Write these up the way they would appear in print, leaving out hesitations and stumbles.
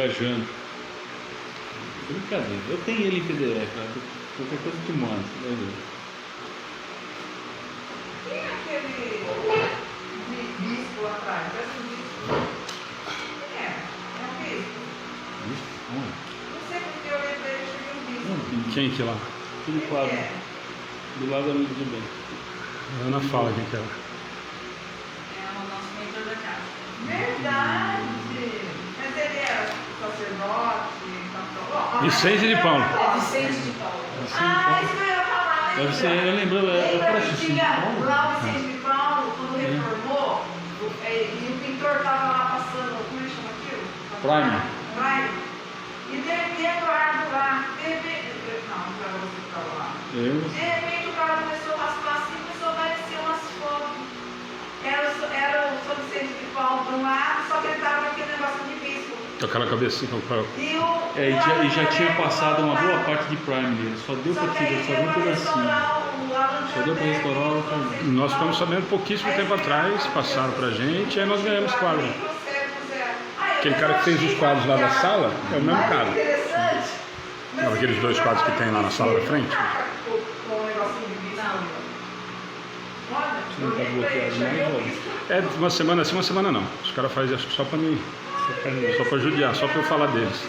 Viajando. Brincadeira. Eu tenho ele em PDF, cara. Qualquer coisa que manda, você vai ver. Tem aquele bispo lá atrás, parece um bispo. Quem é? É um bispo? Não sei porque eu lembrei que tinha um bispo. Quem que é lá? Tudo Quem claro. que é? Do lado da amigo do bem. A Ana fala quem que é ela. É o nosso mentor da casa. Verdade! Mas ele era sacerdote, pastor. Vicente de Paulo. É Vicente de Paulo. Ah, isso que eu ia falar, Deve ser, eu lembro, Lembra que assim. tinha lá o Vicente de Paulo, quando reformou, e o pintor estava lá passando, como ele chama aquilo? Prime. Prime. E de repente o árvore lá, de repente, não era você que estava lá. De repente o cara começou a raspar assim, começou a aparecer umas fotos. Era o São Vicente de Paulo de um lado, só que ele estava naquele negócio de bispo. Com aquela cabecinha. E já tinha passado uma boa parte de Prime dele, só deu pra tirar, só deu um pedacinho. Só deu pra restaurar o outro. Nós ficamos sabendo pouquíssimo tempo atrás, passaram pra gente, e aí nós ganhamos quadro. Aquele cara que fez os quadros lá da sala é o mesmo cara. Não, aqueles dois quadros que tem lá na sala da frente. Não tá bloqueado mais, olha. É uma semana sim, uma semana não. Os caras fazem acho que só pra mim. Só pra judiar, só pra eu falar deles.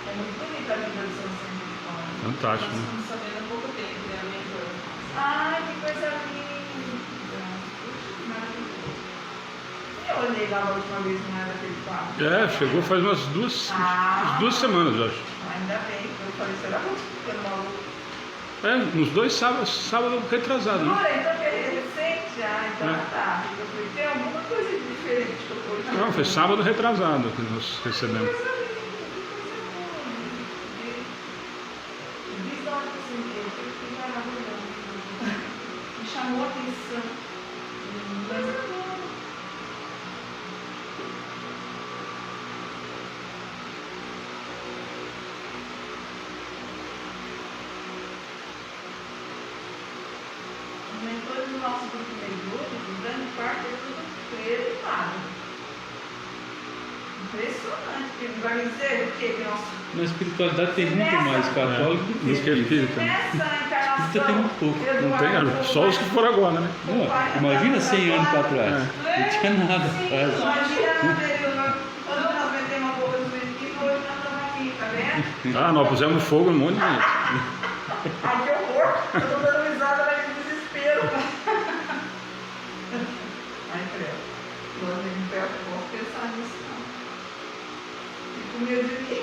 É muito bonita a vida do São Vicente de Paulo. Fantástico, Nós né? estamos sabendo há pouco tempo, né, a mentor. Ai, que coisa linda! Maravilhoso. Eu olhei lá a última vez, não era aquele quadro. É, chegou faz umas duas semanas, eu acho. Ainda bem, eu falei, será que eu tô ficando maluco? É, uns dois sábado retrasado, né? Jura, então que é recente já, então É. tá. Eu falei, tem alguma coisa diferente que eu tô olhando. Não, foi sábado retrasado que nós Que recebemos. coisa linda, que coisa boa. Que maravilhoso. Me chamou a atenção. Coisa boa. Os mentores do nosso grupo de leitores, grande parte é tudo freiro e padre. Impressionante, porque vai me dizer o quê? Que nós Na espiritualidade tem muito mais católico do que Isso que é espírita. nessa encarnação. Espírita tem muito pouco. Não tem, só os que foram agora, né? Não, imagina 100 anos para trás. Não tinha nada Sim, atrás. imagina no período, quando nós metemos a boca dos meninos, hoje nós estamos aqui, tá vendo? Ah, nós pusemos fogo no monte de gente. Ai, que horror! Eu tô dando risada, mas de desespero. Ai, credo. Nós nem perto, não posso pensar nisso, não. Fico com medo de mim.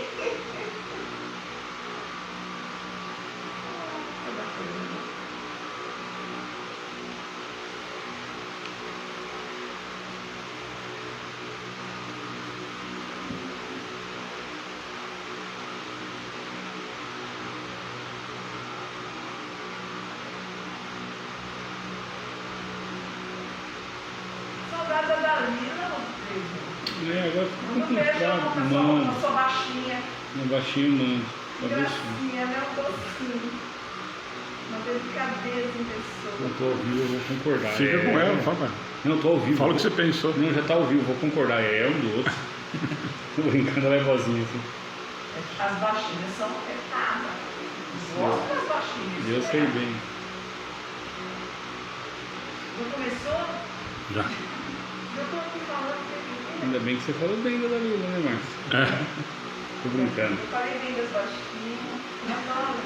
Cada coisa, né? Saudade da Dalila, não vejo. É, agora Não fica vejo, não, complicado. pessoal, Mano, eu sou baixinha. não baixinho, mano. Cabeça. Gracinha, né? Um docinho. Uma delicadeza em pessoa. Não tô ao vivo, eu vou concordar. Fica com ela, fala. Não, tô ao vivo. Fala o que você pensou. Não, já tá ao vivo, vou concordar. É um do outro. Tô brincando, ela é vozinha assim. As baixinhas são afetadas. Gosto das baixinhas. Eu sei bem. Não começou? Já. Eu tô aqui falando que Ainda bem que você falou bem da Dalila, né, Márcio? É. Tô brincando. eu falei bem das baixinhas. Eu adoro.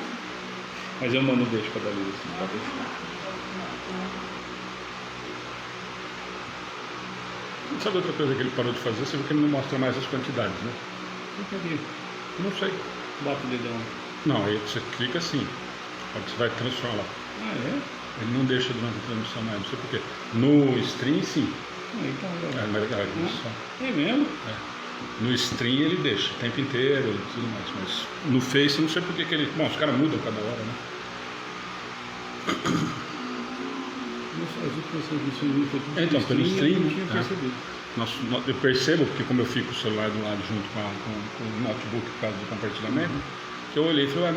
Mas eu mando um beijo pra Dalila, assim, pra ver. Sabe outra coisa que ele parou de fazer? Você viu que ele não mostra mais as quantidades, né? Fica ali. Não sei. Bota o dedão. Não, aí você clica assim. Aí você vai transformar lá. Ah, é? Ele não deixa durante a transmissão mais, não sei porquê. No stream, sim. Ah, então, É, mas é mesmo? no stream ele deixa o tempo inteiro e tudo mais. Mas no Face eu não sei porque que ele. Bom, os caras mudam cada hora, né? As últimas transmissões foi tudo Então, pelo stream, eu não tinha né? percebido. Eu percebo, porque como eu fico com o celular do lado junto com o notebook por causa do compartilhamento, que eu olhei e falei,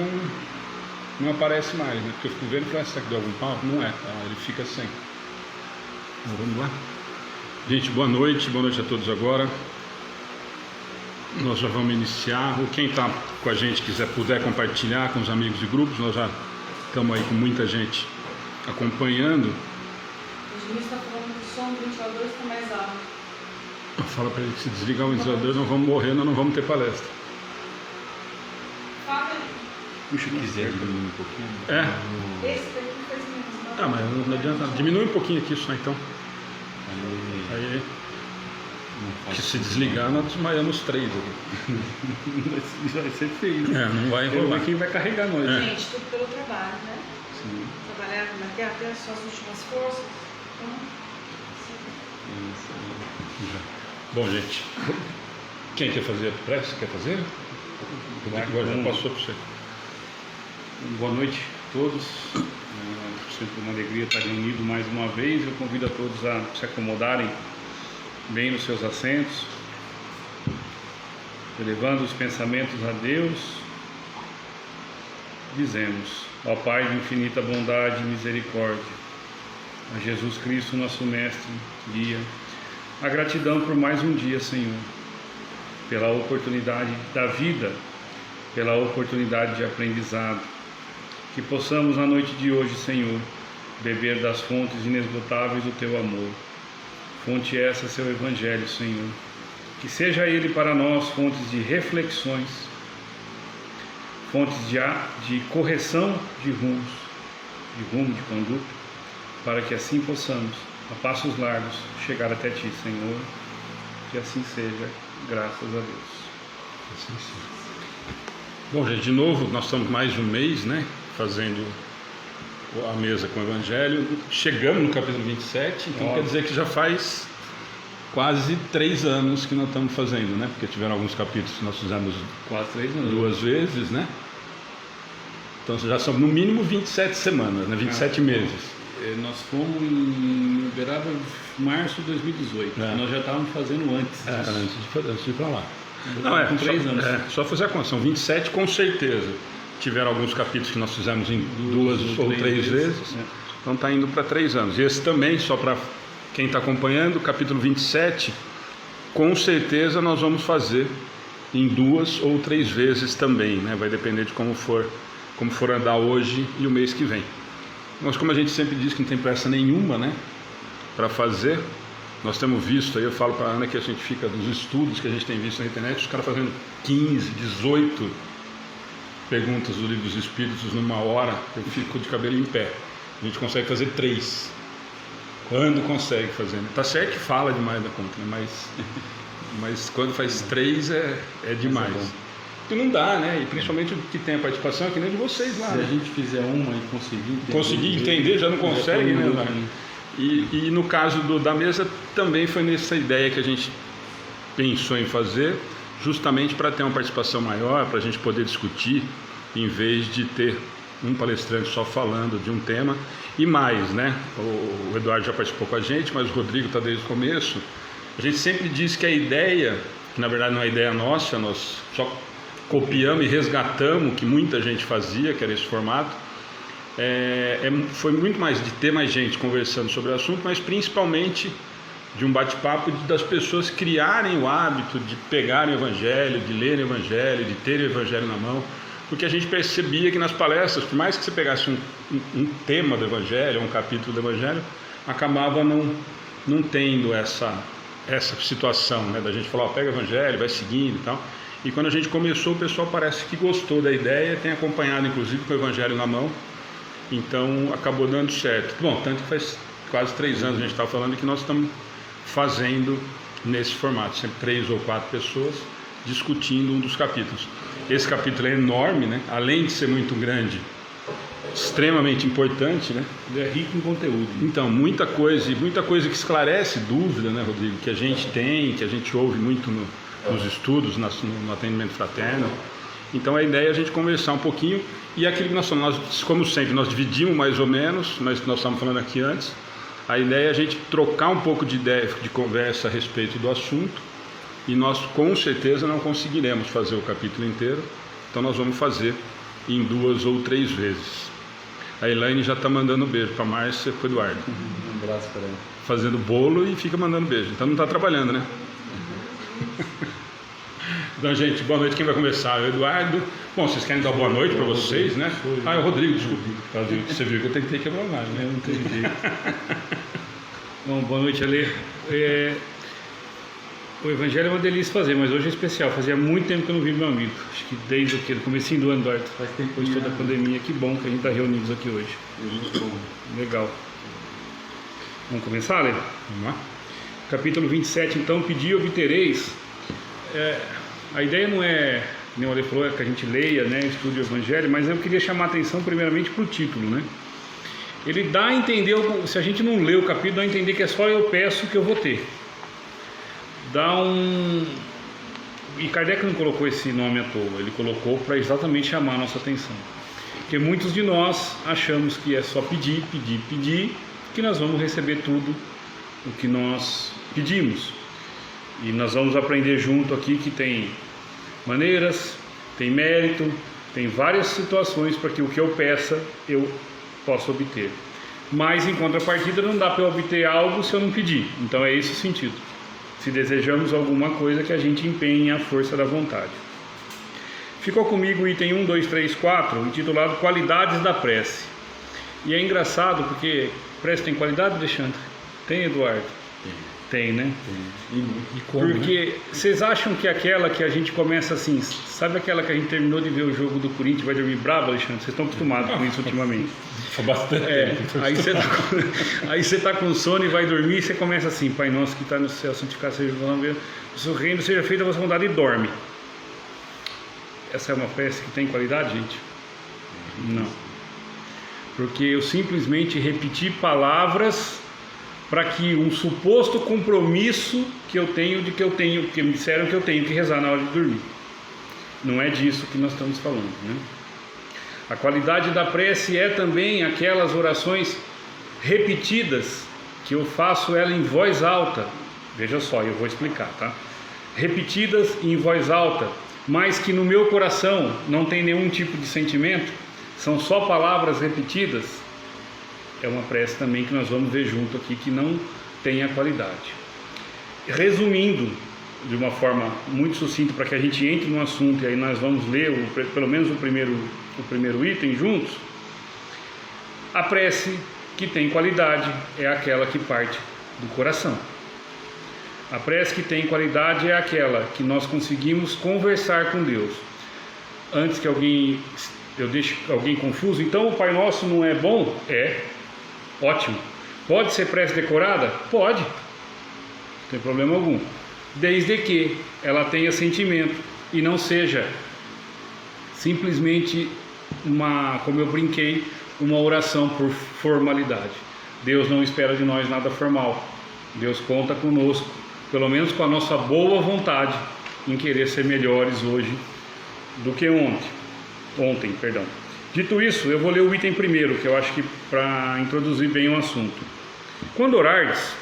não aparece mais, né? Porque eu fico vendo e falei, será que deu algum pau? Não é, tá? Ele fica sem. Então, vamos lá? Gente, boa noite a todos agora. Nós já vamos iniciar. Quem está com a gente puder compartilhar com os amigos e grupos, nós já estamos aí com muita gente acompanhando. O Jimmy está falando que o som do ventilador está mais alto. Fala para ele que se desligar o ventilador nós vamos morrer, nós não vamos ter palestra. Fala aí. Puxa, quiser diminuir um pouquinho. Esse daqui faz menos. Tá, mas não adianta. Diminui um pouquinho aqui só então. Aí, que se desligar, nós desmaiamos 3 aqui. Vai ser feio. Não vai enrolar. Quem vai carregar nós. Gente, tudo pelo trabalho, né? Sim. Trabalhar até as suas últimas forças. Bom, gente, quem quer fazer a prece? Quer fazer? Agora já passou para você. Boa noite a todos. Sempre uma alegria estar reunido mais uma vez. Eu convido a todos a se acomodarem bem nos seus assentos, elevando os pensamentos a Deus. Dizemos: ó Pai de infinita bondade e misericórdia, a Jesus Cristo, nosso Mestre, guia, a gratidão por mais um dia, Senhor, pela oportunidade da vida, pela oportunidade de aprendizado, que possamos na noite de hoje, Senhor, beber das fontes inesgotáveis do Teu amor. Fonte essa, Seu Evangelho, Senhor, que seja Ele para nós fontes de reflexões, fontes de correção de rumos, de conduta, para que assim possamos, a passos largos, chegar até Ti, Senhor. Que assim seja, graças a Deus. Assim seja. Bom, gente, de novo, nós estamos mais um mês, né, fazendo a mesa com o Evangelho. Chegamos no capítulo 27, então quer dizer que já faz quase 3 anos que nós estamos fazendo, né? Porque tiveram alguns capítulos que nós fizemos Quase 3 anos. 2 vezes, né? Então já são no mínimo 27 semanas, né? 27 meses. Nós fomos em Uberaba em março de 2018. Nós já estávamos fazendo antes disso. Antes de ir para lá. Não, com 3 anos. Só fazer a conta, são 27 com certeza. Tiveram alguns capítulos que nós fizemos em 2 ou 3 vezes. Então está indo para 3 anos. E esse também, só para quem está acompanhando, capítulo 27, com certeza nós vamos fazer em 2 ou 3 vezes também, né? Vai depender de como for andar hoje e o mês que vem. Mas como a gente sempre diz que não tem pressa nenhuma, né, para fazer, nós temos visto, aí eu falo para a Ana que a gente fica dos estudos que a gente tem visto na internet, os caras fazendo 15, 18 perguntas do Livro dos Espíritos numa hora, eu fico de cabelo em pé. A gente consegue fazer 3. Quando consegue fazer, né? Tá certo que fala demais da conta, né? Mas quando faz 3 é demais. E não dá, né? E principalmente o que tem a participação é que nem de vocês lá. Se né? a gente fizer uma e conseguir entender, já não consegue, né? E no caso da mesa também foi nessa ideia que a gente pensou em fazer, justamente para ter uma participação maior, para a gente poder discutir, em vez de ter um palestrante só falando de um tema. E mais, né? O Eduardo já participou com a gente, mas o Rodrigo está desde o começo. A gente sempre diz que a ideia, que na verdade não é ideia nossa, nós só copiamos e resgatamos o que muita gente fazia, que era esse formato, foi muito mais de ter mais gente conversando sobre o assunto, mas principalmente de um bate-papo das pessoas criarem o hábito de pegarem o Evangelho, de lerem o Evangelho, de terem o Evangelho na mão, porque a gente percebia que nas palestras, por mais que você pegasse um tema do Evangelho, um capítulo do Evangelho, acabava não tendo essa situação, né, da gente falar, pega o Evangelho, vai seguindo e tal. E quando a gente começou, o pessoal parece que gostou da ideia, tem acompanhado inclusive com o Evangelho na mão, então acabou dando certo. Bom, tanto que faz quase 3 anos a gente estava falando que nós estamos fazendo nesse formato, sempre 3 ou 4 pessoas discutindo um dos capítulos. Esse capítulo é enorme, né? Além de ser muito grande, extremamente importante, né? Ele é rico em conteúdo. Então, muita coisa que esclarece dúvida, né, Rodrigo, que a gente tem, que a gente ouve muito nos estudos, no atendimento fraterno. Então a ideia é a gente conversar um pouquinho, e aquilo que nós como sempre, nós dividimos mais ou menos, nós estávamos falando aqui antes, a ideia é a gente trocar um pouco de ideia, de conversa a respeito do assunto, e nós com certeza não conseguiremos fazer o capítulo inteiro, então nós vamos fazer em 2 ou 3 vezes. A Elaine já está mandando beijo para Márcia e para o Eduardo. Um abraço para ela. Fazendo bolo e fica mandando beijo. Então não está trabalhando, né? Então, gente, boa noite. Quem vai começar? O Eduardo. Bom, vocês querem dar boa noite para vocês, né? Ah, é o Rodrigo, desculpe. Você viu que eu tentei quebrar a imagem, né? Não entendi. Bom, boa noite, Ale. O Evangelho é uma delícia fazer, mas hoje é especial. Fazia muito tempo que eu não vi meu amigo. Acho que desde o comecinho do ano, Eduardo. Faz tempo depois de toda a pandemia. Que bom que a gente está reunidos aqui hoje. Legal. Vamos começar, Ale? Vamos lá. Capítulo 27, então, pedi e obtereis. A ideia não é, nem o Ale falou, é que a gente leia, né, estude o Evangelho, mas eu queria chamar a atenção primeiramente para o título, né? Ele dá a entender, se a gente não lê o capítulo, dá a entender que é só eu peço que eu vou ter. E Kardec não colocou esse nome à toa, ele colocou para exatamente chamar a nossa atenção. Porque muitos de nós achamos que é só pedir, pedir, pedir, que nós vamos receber tudo o que nós pedimos. E nós vamos aprender junto aqui que tem maneiras, tem mérito, tem várias situações para que o que eu peça eu possa obter. Mas em contrapartida não dá para eu obter algo se eu não pedir. Então é esse o sentido. Se desejamos alguma coisa, que a gente empenhe a força da vontade. Ficou comigo o item 1, 2, 3, 4, intitulado Qualidades da Prece. E é engraçado porque prece tem qualidade, Alexandre? Tem, Eduardo? Tem, né? Tem. E como, porque né? Vocês acham que aquela que a gente começa assim, sabe aquela que a gente terminou de ver o jogo do Corinthians e vai dormir bravo, Alexandre? Vocês estão acostumados com isso ultimamente. Foi bastante. Aí você tá com sono e vai dormir e você começa assim: Pai nosso que está no céu, santificado seja o teu nome, o seu reino seja feita a vossa vontade, e dorme. Essa é uma prece que tem qualidade, gente? Não. Porque eu simplesmente repeti palavras para que um suposto compromisso que eu tenho porque me disseram que eu tenho que rezar na hora de dormir. Não é disso que nós estamos falando, né? A qualidade da prece é também aquelas orações repetidas, que eu faço ela em voz alta. Veja só, eu vou explicar, tá? Repetidas em voz alta, mas que no meu coração não tem nenhum tipo de sentimento, são só palavras repetidas. É uma prece também que nós vamos ver junto aqui, que não tem a qualidade. Resumindo, de uma forma muito sucinta, para que a gente entre no assunto, e aí nós vamos ler pelo menos o primeiro item juntos. A prece que tem qualidade é aquela que parte do coração. A prece que tem qualidade é aquela que nós conseguimos conversar com Deus. Antes que eu deixe alguém confuso, então o Pai Nosso não é bom? É. Ótimo. Pode ser prece decorada? Pode. Não tem problema algum. Desde que ela tenha sentimento e não seja simplesmente como eu brinquei, uma oração por formalidade. Deus não espera de nós nada formal. Deus conta conosco, pelo menos com a nossa boa vontade, em querer ser melhores hoje do que ontem. Dito isso, eu vou ler o item primeiro, que eu acho que para introduzir bem o assunto. Quando orardes,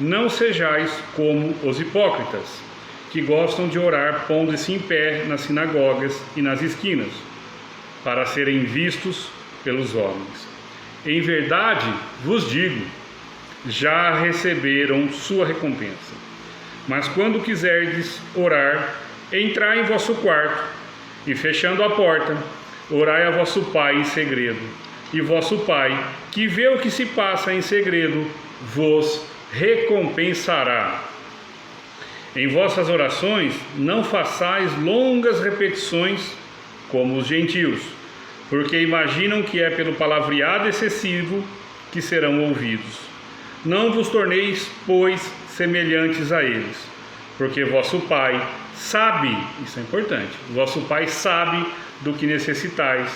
não sejais como os hipócritas, que gostam de orar pondo-se em pé nas sinagogas e nas esquinas, para serem vistos pelos homens. Em verdade vos digo, já receberam sua recompensa. Mas quando quiserdes orar, entrai em vosso quarto, e fechando a porta, orai a vosso Pai em segredo, e vosso Pai, que vê o que se passa em segredo, vos recompensará. Em vossas orações, não façais longas repetições como os gentios, porque imaginam que é pelo palavreado excessivo que serão ouvidos. Não vos torneis, pois, semelhantes a eles, porque vosso Pai sabe, isso é importante, vosso Pai sabe do que necessitais,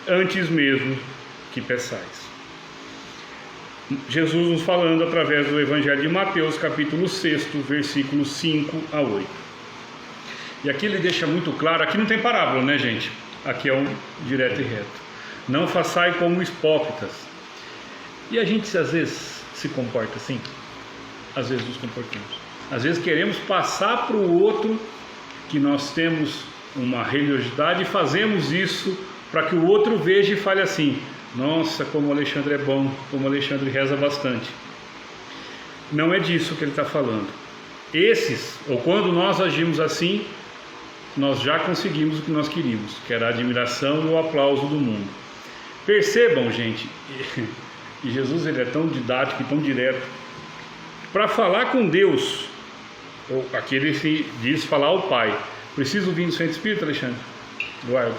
antes mesmo que peçais. Jesus nos falando através do Evangelho de Mateus, capítulo 6, versículos 5 a 8. E aqui ele deixa muito claro, aqui não tem parábola, né, gente? Aqui é um direto e reto. Não façai como hipócritas. E a gente às vezes se comporta assim, às vezes nos comportamos. Às vezes queremos passar para o outro que nós temos uma religiosidade e fazemos isso para que o outro veja e fale assim: Nossa, como o Alexandre é bom, como o Alexandre reza bastante. Não é disso que ele está falando. Ou quando nós agimos assim, nós já conseguimos o que nós queríamos, que era a admiração e o aplauso do mundo. Percebam, gente, e Jesus ele é tão didático e tão direto. Para falar com Deus, ou aqui ele se diz falar ao Pai, preciso vir do Santo Espírito, Alexandre? Eduardo?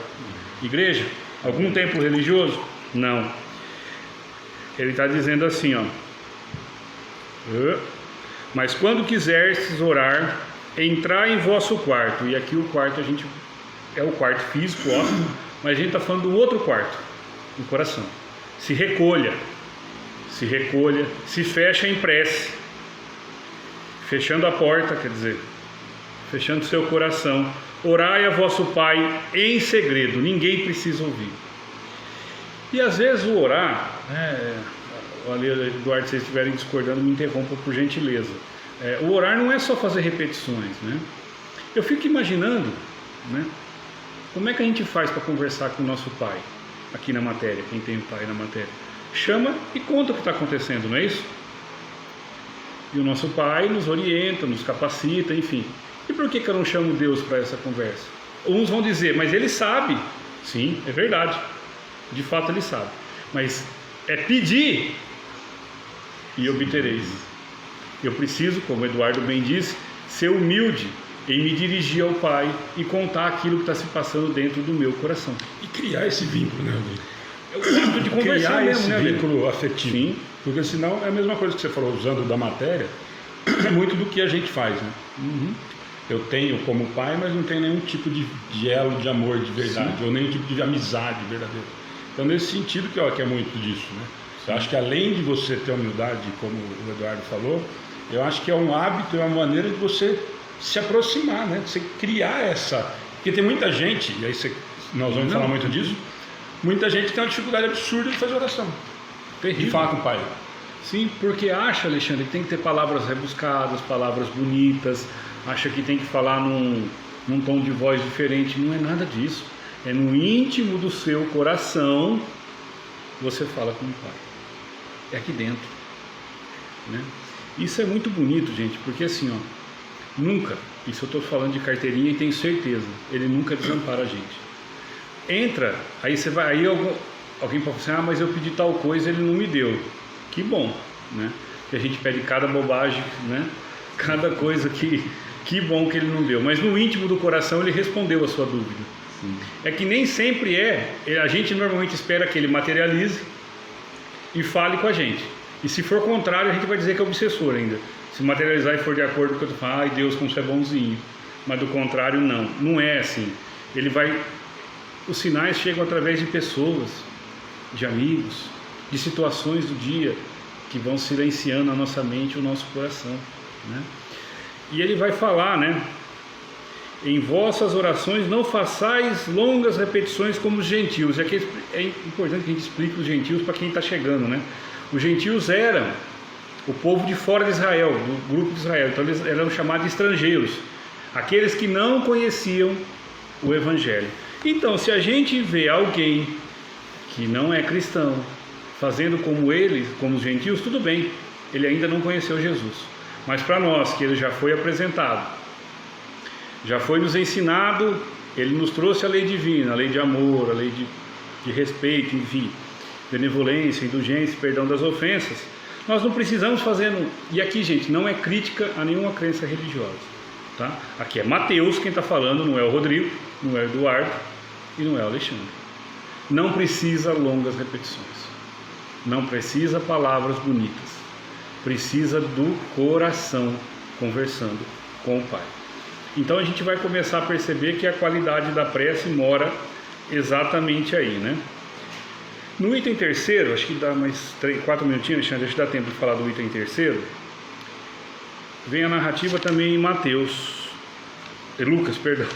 Igreja? Algum templo religioso? Não. Ele está dizendo assim, ó. Mas quando quiserdes orar, entrar em vosso quarto. E aqui o quarto é o quarto físico, ó. Mas a gente está falando do outro quarto, do coração. Se recolha, se fecha em prece. Fechando a porta, quer dizer, fechando seu coração. Orai a vosso Pai em segredo, ninguém precisa ouvir. E às vezes o orar, Eduardo, se vocês estiverem discordando, me interrompam por gentileza. O orar não é só fazer repetições, né? Eu fico imaginando, né, como é que a gente faz para conversar com o nosso Pai aqui na matéria, quem tem o Pai na matéria. Chama e conta o que está acontecendo, não é isso? E o nosso Pai nos orienta, nos capacita, enfim. E por que eu não chamo Deus para essa conversa? Uns vão dizer, mas Ele sabe. Sim, é verdade. De fato Ele sabe. Mas é pedir e obtereis. Eu preciso, como o Eduardo bem disse, ser humilde em me dirigir ao Pai e contar aquilo que está se passando dentro do meu coração. E criar esse vínculo, né, Aldir? Eu gosto de conversar criar mesmo, esse né, vínculo afetivo. Sim. Porque senão é a mesma coisa que você falou, usando da matéria, é muito do que a gente faz, né? Uhum. Eu tenho como pai, mas não tenho nenhum tipo de elo de amor de verdade, Sim. ou nenhum tipo de amizade verdadeira. Então, nesse sentido que é muito disso, né? Eu acho que além de você ter humildade, como o Eduardo falou, eu acho que é um hábito, é uma maneira de você se aproximar, né? Você criar essa... Porque tem muita gente, e aí nós vamos falar muito disso, muita gente tem uma dificuldade absurda de fazer oração. Terrível. De falar com o Pai. Sim, porque acha, Alexandre, que tem que ter palavras rebuscadas, palavras bonitas, acha que tem que falar num tom de voz diferente. Não é nada disso. É no íntimo do seu coração você fala com o Pai. É aqui dentro, né? Isso é muito bonito, gente, porque assim, ó, nunca, isso eu estou falando de carteirinha e tenho certeza, Ele nunca desampara a gente. Entra, aí você vai, aí alguém pode falar assim, mas eu pedi tal coisa, Ele não me deu. Que bom, né? Que a gente pede cada bobagem, né? Cada coisa que bom que Ele não deu. Mas no íntimo do coração Ele respondeu a sua dúvida. Sim. É que nem sempre a gente normalmente espera que Ele materialize e fale com a gente. E se for contrário, a gente vai dizer que é obsessor ainda. Se materializar e for de acordo com o que eu estou falando, ai Deus, como você é bonzinho. Mas do contrário, não. Não é assim. Os sinais chegam através de pessoas, de amigos, de situações do dia que vão silenciando a nossa mente e o nosso coração, né? E ele vai falar, né? Em vossas orações não façais longas repetições como os gentios. E aqui é importante que a gente explique os gentios para quem está chegando, né? Os gentios eram o povo de fora de Israel, do grupo de Israel. Então eles eram chamados de estrangeiros, aqueles que não conheciam o Evangelho. Então, se a gente vê alguém que não é cristão fazendo como eles, como os gentios, tudo bem, ele ainda não conheceu Jesus. Mas para nós, que ele já foi apresentado, já foi nos ensinado, ele nos trouxe a lei divina, a lei de amor, a lei de respeito, enfim, benevolência, indulgência, perdão das ofensas. Nós não precisamos fazer... E aqui, gente, não é crítica a nenhuma crença religiosa, tá? Aqui é Mateus quem está falando, não é o Rodrigo, não é o Eduardo e não é o Alexandre. Não precisa longas repetições, não precisa palavras bonitas, precisa do coração conversando com o Pai. Então a gente vai começar a perceber que a qualidade da prece mora exatamente aí, né? No item terceiro, acho que dá mais 4 minutinhos, Alexandre, acho que dá tempo de falar do item terceiro. Vem a narrativa também em Lucas, perdão.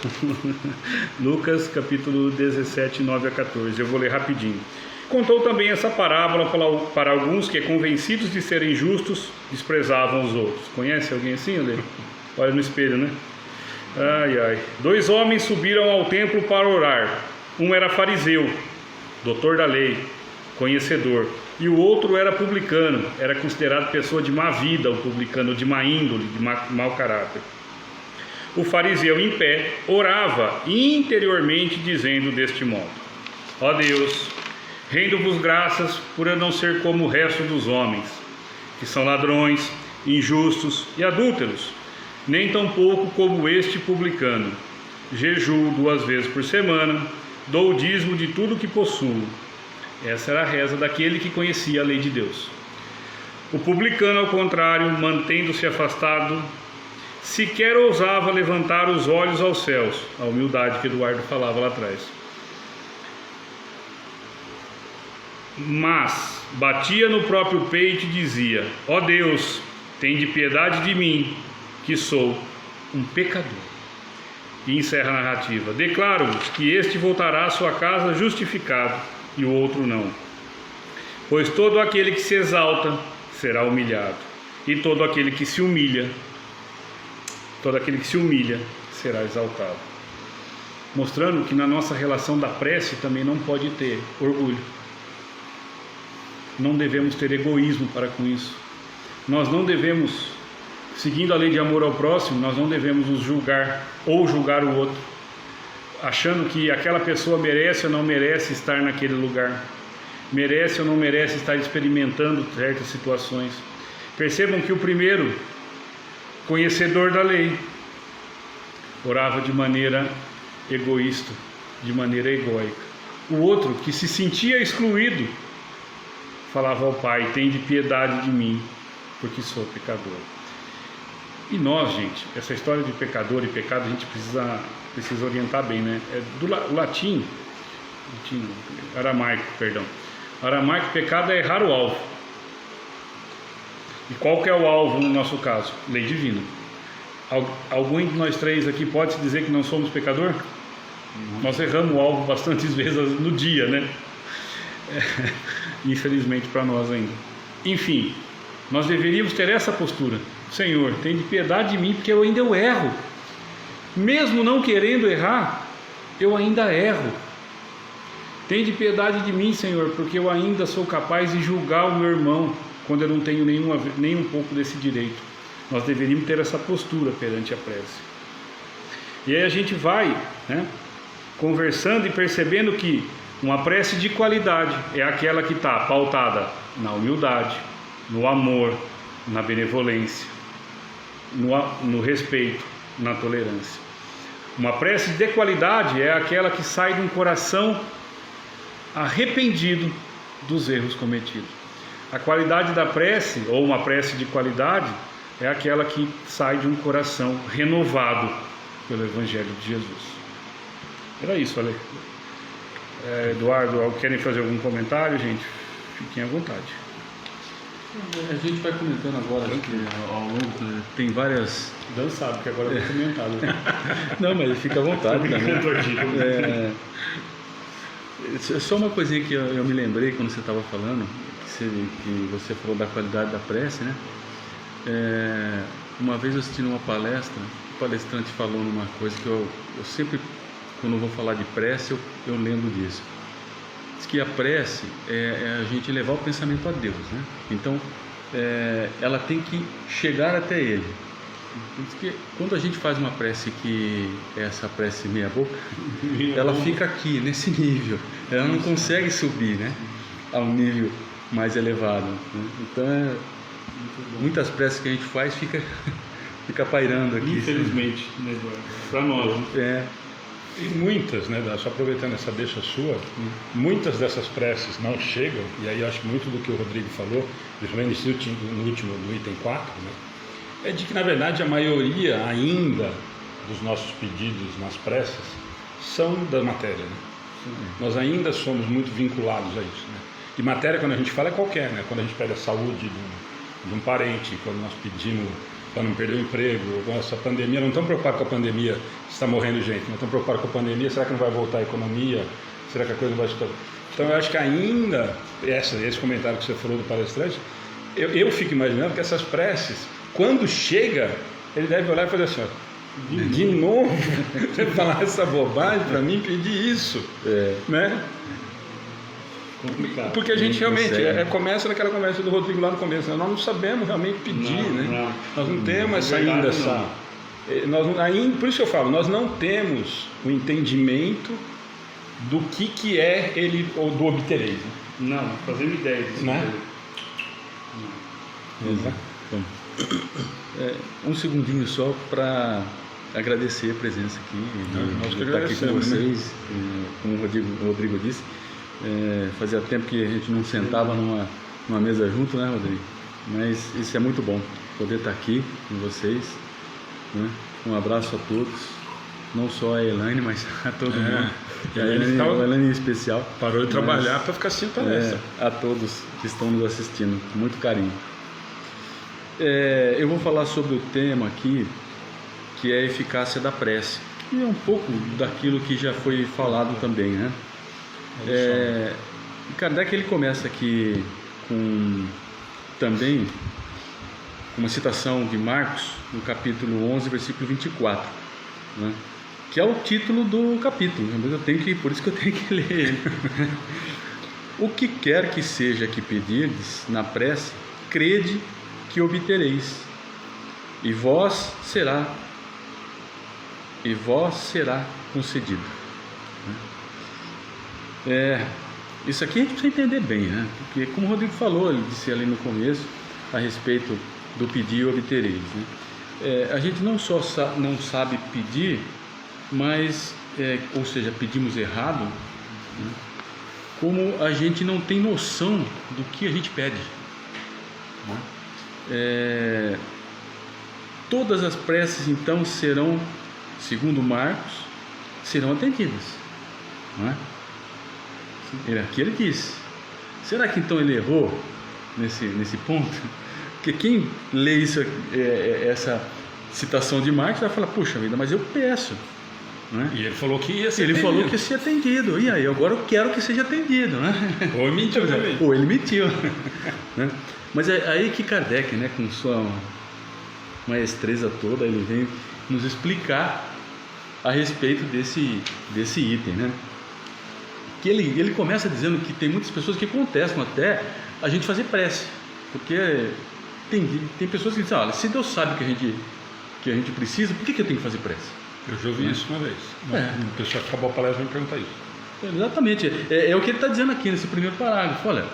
Lucas, capítulo 17, 9 a 14. Eu vou ler rapidinho. Contou também essa parábola para alguns que, convencidos de serem justos, desprezavam os outros. Conhece alguém assim, Ale? Olha no espelho, né? Ai, ai. 2 homens subiram ao templo para orar. Um era fariseu, doutor da lei, conhecedor, e o outro era publicano, era considerado pessoa de má vida, o publicano, de má índole, de mau caráter. O fariseu em pé orava interiormente, dizendo deste modo: ó Deus, rendo-vos graças por eu não ser como o resto dos homens, que são ladrões, injustos e adúlteros, nem tampouco como este publicano. Jejuo 2 vezes por semana, dou o dízimo de tudo que possuo. Essa era a reza daquele que conhecia a lei de Deus. O publicano, ao contrário, mantendo-se afastado, sequer ousava levantar os olhos aos céus, a humildade que Eduardo falava lá atrás, mas batia no próprio peito e dizia: ó Deus, tende piedade de mim, que sou um pecador. E encerra a narrativa: declaro-vos que este voltará à sua casa justificado, e o outro não. Pois todo aquele que se exalta será humilhado, e todo aquele que se humilha será exaltado. Mostrando que na nossa relação da prece também não pode ter orgulho. Não devemos ter egoísmo para com isso. Nós não devemos, seguindo a lei de amor ao próximo, nós não devemos nos julgar ou julgar o outro, achando que aquela pessoa merece ou não merece estar naquele lugar, merece ou não merece estar experimentando certas situações. Percebam que o primeiro, conhecedor da lei, orava de maneira egoísta, de maneira egóica. O outro, que se sentia excluído, falava ao Pai: tende piedade de mim, porque sou pecador. E nós, gente, essa história de pecador e pecado a gente precisa orientar bem, né? É do aramaico, pecado é errar o alvo. E qual que é o alvo no nosso caso? Lei divina. Algum de nós três aqui pode se dizer que não somos pecador? Nós erramos o alvo bastantes vezes no dia, né? Infelizmente para nós ainda. Enfim, nós deveríamos ter essa postura: Senhor, tem de piedade de mim, porque eu ainda erro. Mesmo não querendo errar, eu ainda erro. Tem de piedade de mim, Senhor, porque eu ainda sou capaz de julgar o meu irmão quando eu não tenho nem um pouco desse direito. Nós deveríamos ter essa postura perante a prece. E aí a gente vai, né, conversando e percebendo que uma prece de qualidade é aquela que está pautada na humildade, no amor, na benevolência, no respeito, na tolerância. Uma prece de qualidade é aquela que sai de um coração arrependido dos erros cometidos. A qualidade da prece, ou uma prece de qualidade, é aquela que sai de um coração renovado pelo Evangelho de Jesus. Era isso, Ale. Eduardo, querem fazer algum comentário, gente? Fiquem à vontade. A gente vai comentando agora ao longo, tem várias... Dan sabe que agora vai comentar, né? Não, mas fica à vontade também. Só uma coisinha que eu me lembrei quando você estava falando, que você falou da qualidade da prece, né? Uma vez eu assisti numa palestra, o palestrante falou numa coisa que eu sempre, quando eu vou falar de prece, eu lembro disso. Diz que a prece é a gente levar o pensamento a Deus, né? Então, ela tem que chegar até Ele. Diz que quando a gente faz uma prece que é essa prece meia boca, ela fica aqui, nesse nível. Ela não consegue subir, né, a um nível mais elevado, né? Então, muitas preces que a gente faz fica pairando aqui. Infelizmente, né, Eduardo? Para nós. E muitas, né, só aproveitando essa deixa sua, muitas dessas preces não chegam, e aí eu acho que muito do que o Rodrigo falou, principalmente no último, no item 4, né, é de que na verdade a maioria ainda dos nossos pedidos nas preces são da matéria, né? Nós ainda somos muito vinculados a isso, né? E matéria, quando a gente fala, é qualquer, né? Quando a gente pede a saúde de um parente, quando nós pedimos para não perder o emprego, com essa pandemia, não estamos preocupados com a pandemia, se está morrendo gente, não estamos preocupados com a pandemia, será que não vai voltar a economia, será que a coisa não vai estar... Então eu acho que ainda, esse comentário que você falou do palestrante, eu fico imaginando que essas preces, quando chega, ele deve olhar e fazer assim, ó, de novo, você falar essa bobagem para mim, pedir isso, né? complicado. Porque a gente Não realmente consegue. começa naquela conversa do Rodrigo lá no começo, né? Nós não sabemos realmente pedir, né? Nós não temos essa verdade, ainda essa. Por isso que eu falo, nós não temos o entendimento do que é ele, ou do obtereis. Né? Não, fazendo ideia disso. Né? Exato. Bom, um segundinho só para agradecer a presença aqui, Nós que de estar aqui com agradecemos, né? vocês. Como o Rodrigo disse, fazia tempo que a gente não sentava numa mesa junto, né, Rodrigo? Mas isso é muito bom, poder estar aqui com vocês, né? Um abraço a todos, não só a Elaine, mas a todo mundo. E A a Elaine Elaine em especial. Parou de trabalhar para ficar assim palestra. A todos que estão nos assistindo, com muito carinho. Eu vou falar sobre o tema aqui, que é a eficácia da prece, e é um pouco daquilo que já foi falado também, né? Kardec, ele começa aqui com também uma citação de Marcos, no capítulo 11, versículo 24, né? Que é o título do capítulo, por isso que eu tenho que ler ele. O que quer que seja que pedirdes na prece, crede que obtereis, e vós será concedido. Isso aqui a gente precisa entender bem, né? Porque, como o Rodrigo falou, ele disse ali no começo a respeito do pedir e obtereis, né? A gente não só não sabe pedir, mas, ou seja, pedimos errado, né? Como a gente não tem noção do que a gente pede, né? Todas as preces, então, serão, segundo Marcos, serão atendidas, não é? Aqui ele diz. Será que então ele errou nesse ponto? Porque quem lê isso, essa citação de Marcos, vai falar: puxa vida, mas eu peço, né? E ele falou que ia ser Ele atendido. falou que ia ser atendido. E aí, agora eu quero que seja atendido, né? Ou mentiu também. Ou ele mentiu. Né? Mas é aí que Kardec, né, com sua maestreza toda, ele vem nos explicar a respeito desse item, né? Que ele começa dizendo que tem muitas pessoas que contestam até a gente fazer prece, porque tem pessoas que dizem: olha, se Deus sabe que a gente precisa, por que eu tenho que fazer prece? Eu já ouvi isso uma vez. Uma pessoa que acabou a palestra me perguntar isso. Exatamente, é o que ele está dizendo aqui nesse primeiro parágrafo. Olha,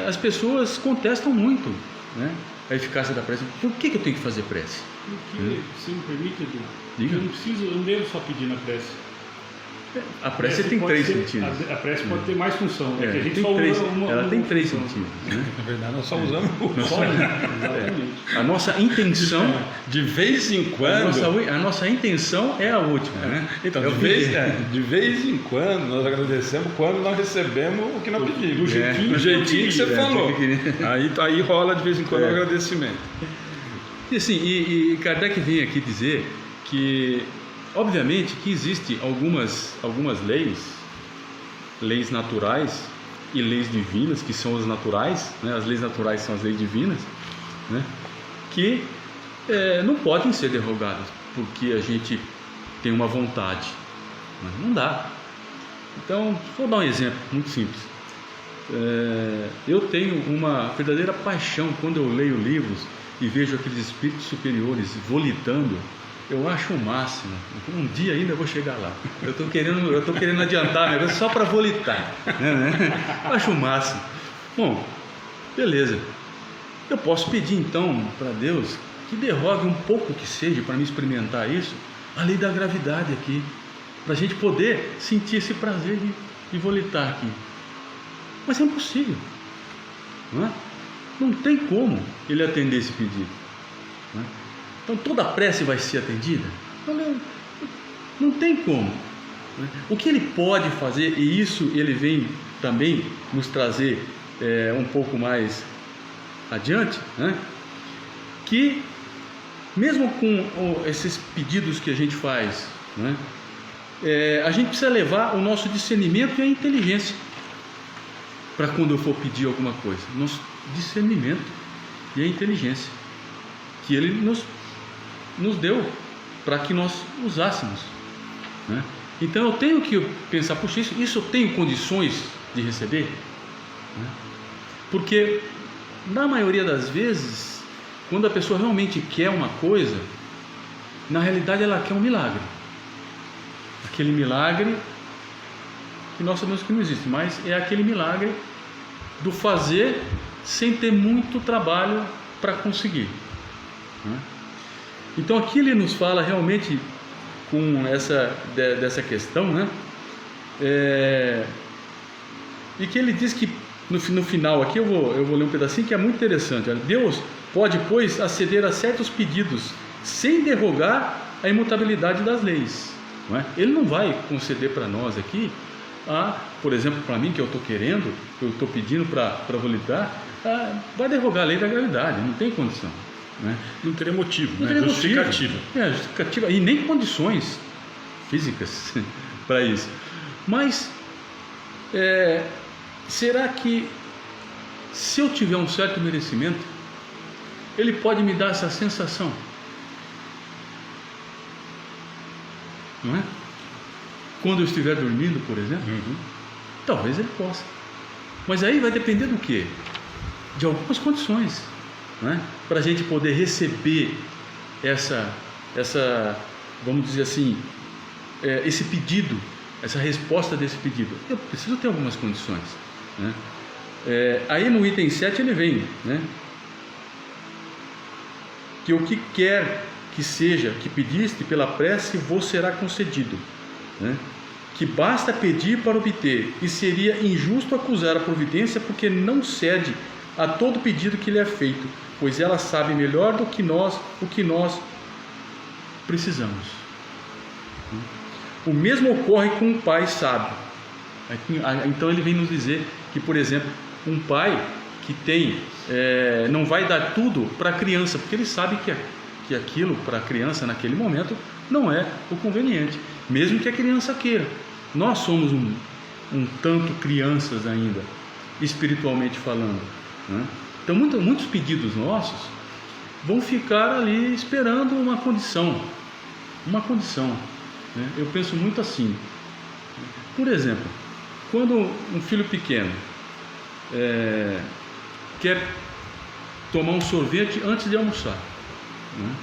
as pessoas contestam muito, né, a eficácia da prece. Por que eu tenho que fazer prece? Porque, se me permite, Edu, Diga. eu não devo só pedir na prece. A prece tem pode 3 ser- sentidos. A prece pode ter mais função. É que a gente tem só três, usa ela tem 3 função. sentidos, né? Na verdade, nós só usamos Só um, exatamente. A nossa intenção, de vez em quando. a nossa intenção é a última, né? Então, É o de vez em quando, nós agradecemos quando nós recebemos o que nós pedimos. do jeitinho do jeitinho que você queria, falou. do jeitinho que Aí rola de vez em quando o agradecimento. E assim, e Kardec vem aqui dizer que, obviamente, que existe algumas leis naturais e leis divinas, que são as naturais, né? As leis naturais são as leis divinas, né? Que não podem ser derrogadas, porque a gente tem uma vontade, né? Não dá. Então, vou dar um exemplo muito simples. Eu tenho uma verdadeira paixão quando eu leio livros e vejo aqueles espíritos superiores volitando. Eu acho o máximo. Um dia ainda eu vou chegar lá. Eu estou querendo adiantar o negócio só para volitar, né? Eu acho o máximo. Bom, beleza. Eu posso pedir então para Deus que derrogue um pouco que seja, para me experimentar isso, a lei da gravidade aqui, para a gente poder sentir esse prazer de volitar aqui. Mas é impossível, não é? Não tem como ele atender esse pedido, não é? Então toda a prece vai ser atendida? Não tem como, né? O que ele pode fazer, e isso ele vem também nos trazer um pouco mais adiante, né? Que mesmo com esses pedidos que a gente faz, né? A gente precisa levar o nosso discernimento e a inteligência para quando eu for pedir alguma coisa, nosso discernimento e a inteligência que ele nos deu para que nós usássemos, né? Então eu tenho que pensar, puxa, isso eu tenho condições de receber? Né? Porque na maioria das vezes, quando a pessoa realmente quer uma coisa, na realidade ela quer um milagre. Aquele milagre que nós sabemos que não existe, mas é aquele milagre do fazer sem ter muito trabalho para conseguir. Né? Então aqui ele nos fala realmente com dessa questão, né? E que ele diz que no final aqui eu vou ler um pedacinho que é muito interessante. Olha, Deus pode, pois, aceder a certos pedidos sem derrogar a imutabilidade das leis. Não é? Ele não vai conceder para nós aqui, por exemplo, para mim que eu estou querendo, eu estou pedindo para validar, vai derrogar a lei da gravidade, não tem condição. Né? Não teria motivo, não né? teria Justificativa. Justificativa e nem condições físicas para isso. Mas será que se eu tiver um certo merecimento, ele pode me dar essa sensação? Não é? Quando eu estiver dormindo, por exemplo, talvez ele possa. Mas aí vai depender do quê? De algumas condições, né? Para a gente poder receber essa, vamos dizer assim, esse pedido, essa resposta desse pedido. Eu preciso ter algumas condições, né? Aí no item 7 ele vem, né? Que o que quer que seja que pediste pela prece vos será concedido, né? Que basta pedir para obter, e seria injusto acusar a providência porque não cede a todo pedido que lhe é feito, pois ela sabe melhor do que nós o que nós precisamos. O mesmo ocorre com um pai sábio. Então ele vem nos dizer que, por exemplo, um pai que tem não vai dar tudo para a criança, porque ele sabe que aquilo para a criança naquele momento não é o conveniente, mesmo que a criança queira. Nós somos um tanto crianças ainda, espiritualmente falando, né? Então muitos pedidos nossos vão ficar ali esperando uma condição, né? Eu penso muito assim. Por exemplo, quando um filho pequeno quer tomar um sorvete antes de almoçar, né?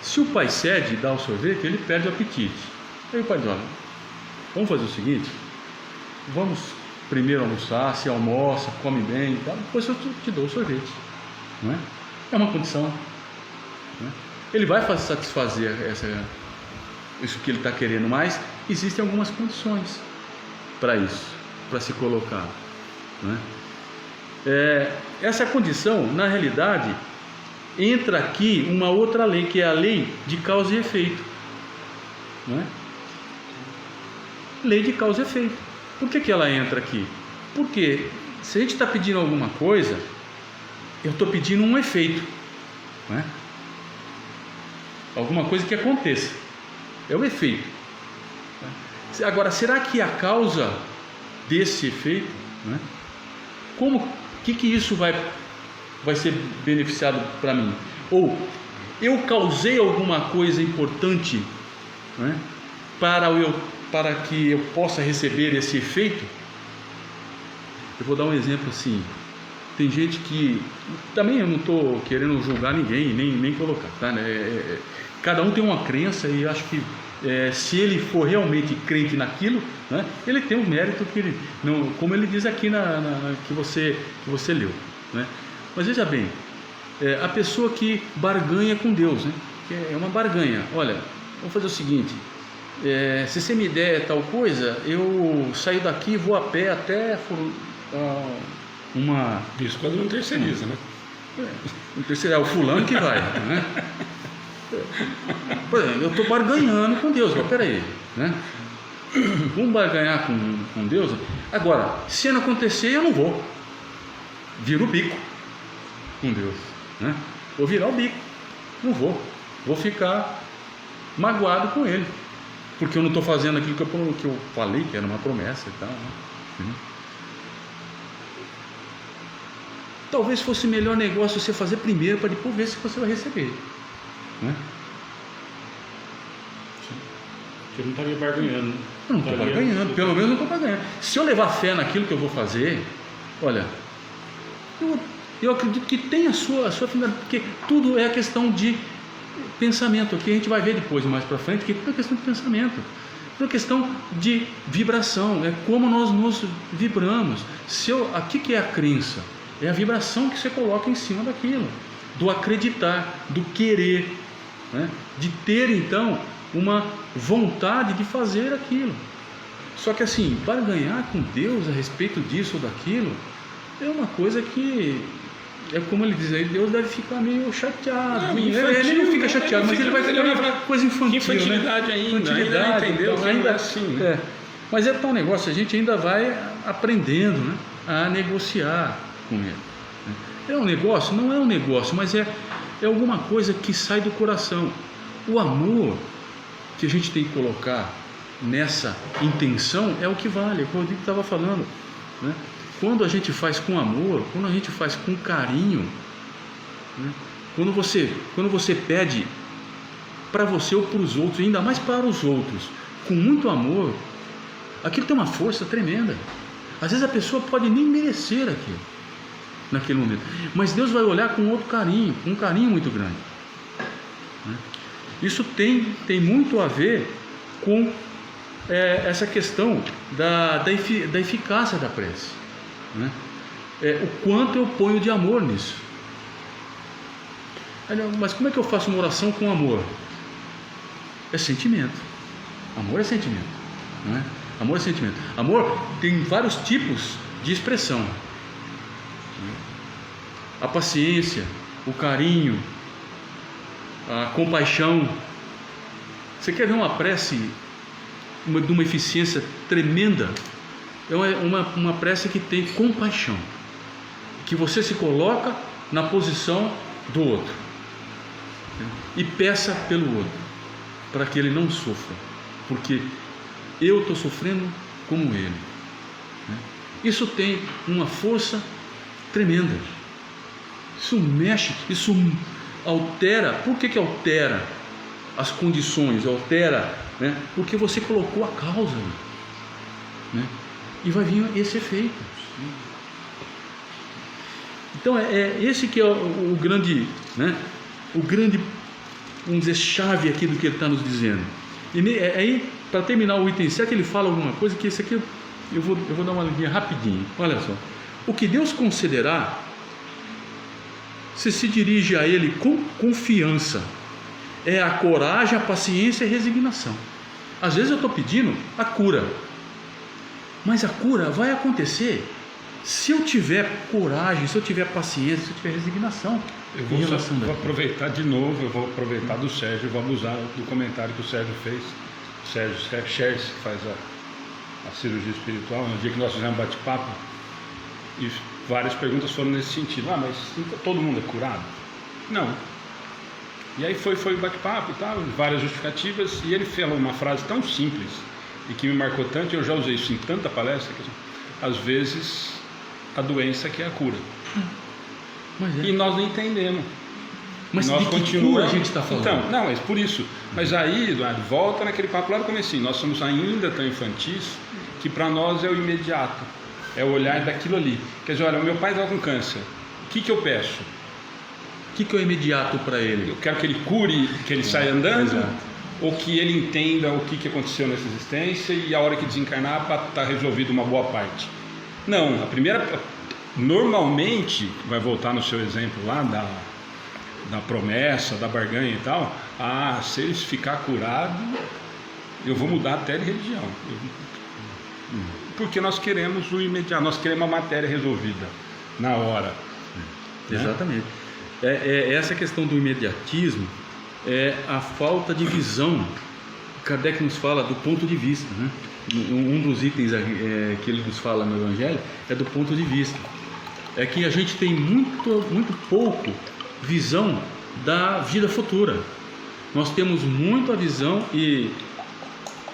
Se o pai cede e dá o sorvete, ele perde o apetite. Aí o pai diz: olha, vamos fazer o seguinte, vamos primeiro almoçar, se almoça, come bem, tá? Depois eu te dou o sorvete, não é? É uma condição, né? Ele vai satisfazer isso que ele está querendo, mas existem algumas condições para isso, para se colocar, né? Essa condição, na realidade, entra aqui uma outra lei, que é a lei de causa e efeito, não é? Lei de causa e efeito. Por que ela entra aqui? Porque se a gente está pedindo alguma coisa, eu estou pedindo um efeito, não é? Alguma coisa que aconteça, é o efeito. Agora, será que a causa desse efeito, né? Que isso vai ser beneficiado para mim? Ou eu causei alguma coisa importante, né, para que eu possa receber esse efeito? Eu vou dar um exemplo assim. Tem gente que, também eu não estou querendo julgar ninguém, nem colocar, tá? Cada um tem uma crença, e acho que se ele for realmente crente naquilo, né, ele tem um mérito que ele, não, como ele diz aqui que você leu, né? Mas veja bem, a pessoa que barganha com Deus, né? É uma barganha. Olha, vamos fazer o seguinte: se você me der tal coisa, eu saio daqui e vou a pé até uma... Isso quando não terceiriza, né? Não terceiriza, é o fulano que vai, né? Por exemplo, eu estou barganhando com Deus. Mas peraí, né? Vamos barganhar com Deus? Agora, se não acontecer, eu não vou. Viro o bico com Deus, né? Vou virar o bico, não vou ficar magoado com Ele, porque eu não estou fazendo aquilo que eu falei que era uma promessa e tal, né? Talvez fosse melhor negócio você fazer primeiro, para depois ver se você vai receber, né? Porque eu não estaria barganhando. Não estou barganhando, pelo menos não estou barganhando. Se eu levar fé naquilo que eu vou fazer, olha, eu acredito que tem a sua finalidade, porque tudo é questão de pensamento, que a gente vai ver depois, mais para frente, que tudo é questão de pensamento, tudo é questão de vibração, é como nós nos vibramos. Aqui que é a crença? É a vibração que você coloca em cima daquilo, do acreditar, do querer, né? De ter então uma vontade de fazer aquilo. Só que assim, barganhar com Deus a respeito disso ou daquilo é uma coisa que é como ele diz aí, Deus deve ficar meio chateado. Ele não fica chateado, mas ele vai ficar meio coisa infantil, infantilidade, né? Ainda não entendeu, então, ainda é assim, né? Mas é tal negócio, a gente ainda vai aprendendo, né, a negociar com ele. É um negócio? Não é um negócio, mas é alguma coisa que sai do coração. O amor que a gente tem que colocar nessa intenção é o que vale, é o que o Rodrigo estava falando, né? Quando a gente faz com amor, quando a gente faz com carinho, né? Quando você pede para você ou para os outros, ainda mais para os outros, com muito amor, aquilo tem uma força tremenda. Às vezes a pessoa pode nem merecer aquilo naquele momento, mas Deus vai olhar com outro carinho, com um carinho muito grande, né? Isso tem muito a ver com essa questão da eficácia da prece, né? O quanto eu ponho de amor nisso. Mas como é que eu faço uma oração com amor? É sentimento. Amor é sentimento, não é? Amor é sentimento. Amor tem vários tipos de expressão. A paciência, o carinho, a compaixão. Você quer ver uma prece de uma eficiência tremenda? É uma prece que tem compaixão, que você se coloca na posição do outro e peça pelo outro, para que ele não sofra, porque eu estou sofrendo como ele, né? Isso tem uma força tremenda. Isso mexe, isso altera. Por que altera as condições? Altera, né? Porque você colocou a causa ali, né? E vai vir esse efeito. Então esse que é o grande, né? O grande, vamos dizer, chave aqui do que ele está nos dizendo. E aí, para terminar o item 7, ele fala alguma coisa que esse aqui eu vou dar uma linha rapidinho. Olha só. O que Deus concederá, você se dirige a Ele com confiança. É a coragem, a paciência e a resignação. Às vezes eu estou pedindo a cura, mas a cura vai acontecer se eu tiver coragem, se eu tiver paciência, se eu tiver resignação. Eu vou aproveitar de novo, eu vou aproveitar do Sérgio, eu vou abusar do comentário que o Sérgio fez. O Sérgio Schers, que faz a cirurgia espiritual, no dia que nós fizemos bate-papo, e várias perguntas foram nesse sentido. Mas todo mundo é curado? Não. E aí foi bate-papo e tal, várias justificativas, e ele falou uma frase tão simples e que me marcou tanto, e eu já usei isso em tanta palestra, que às vezes a doença que é a cura. E nós não entendemos. Mas nós de que cura a gente está falando? Então, não, mas por isso. Mas aí, volta naquele papo lá do comecinho. Nós somos ainda tão infantis que para nós é o imediato. É o olhar daquilo ali. Quer dizer, olha, o meu pai está com câncer. O que eu peço? O que é o imediato para ele? Eu quero que ele cure, que ele saia andando. Exato. Ou que ele entenda o que aconteceu nessa existência e a hora que desencarnar para estar resolvido uma boa parte. Não, a primeira... Normalmente, vai voltar no seu exemplo lá da promessa, da barganha e tal. Se eles ficar curado, eu vou mudar até de religião. Porque nós queremos o imediato, nós queremos a matéria resolvida na hora. Exatamente. Essa questão do imediatismo é a falta de visão. Kardec nos fala do ponto de vista, né? Um dos itens que ele nos fala no Evangelho é do ponto de vista. É que a gente tem muito pouco visão da vida futura. Nós temos muito a visão e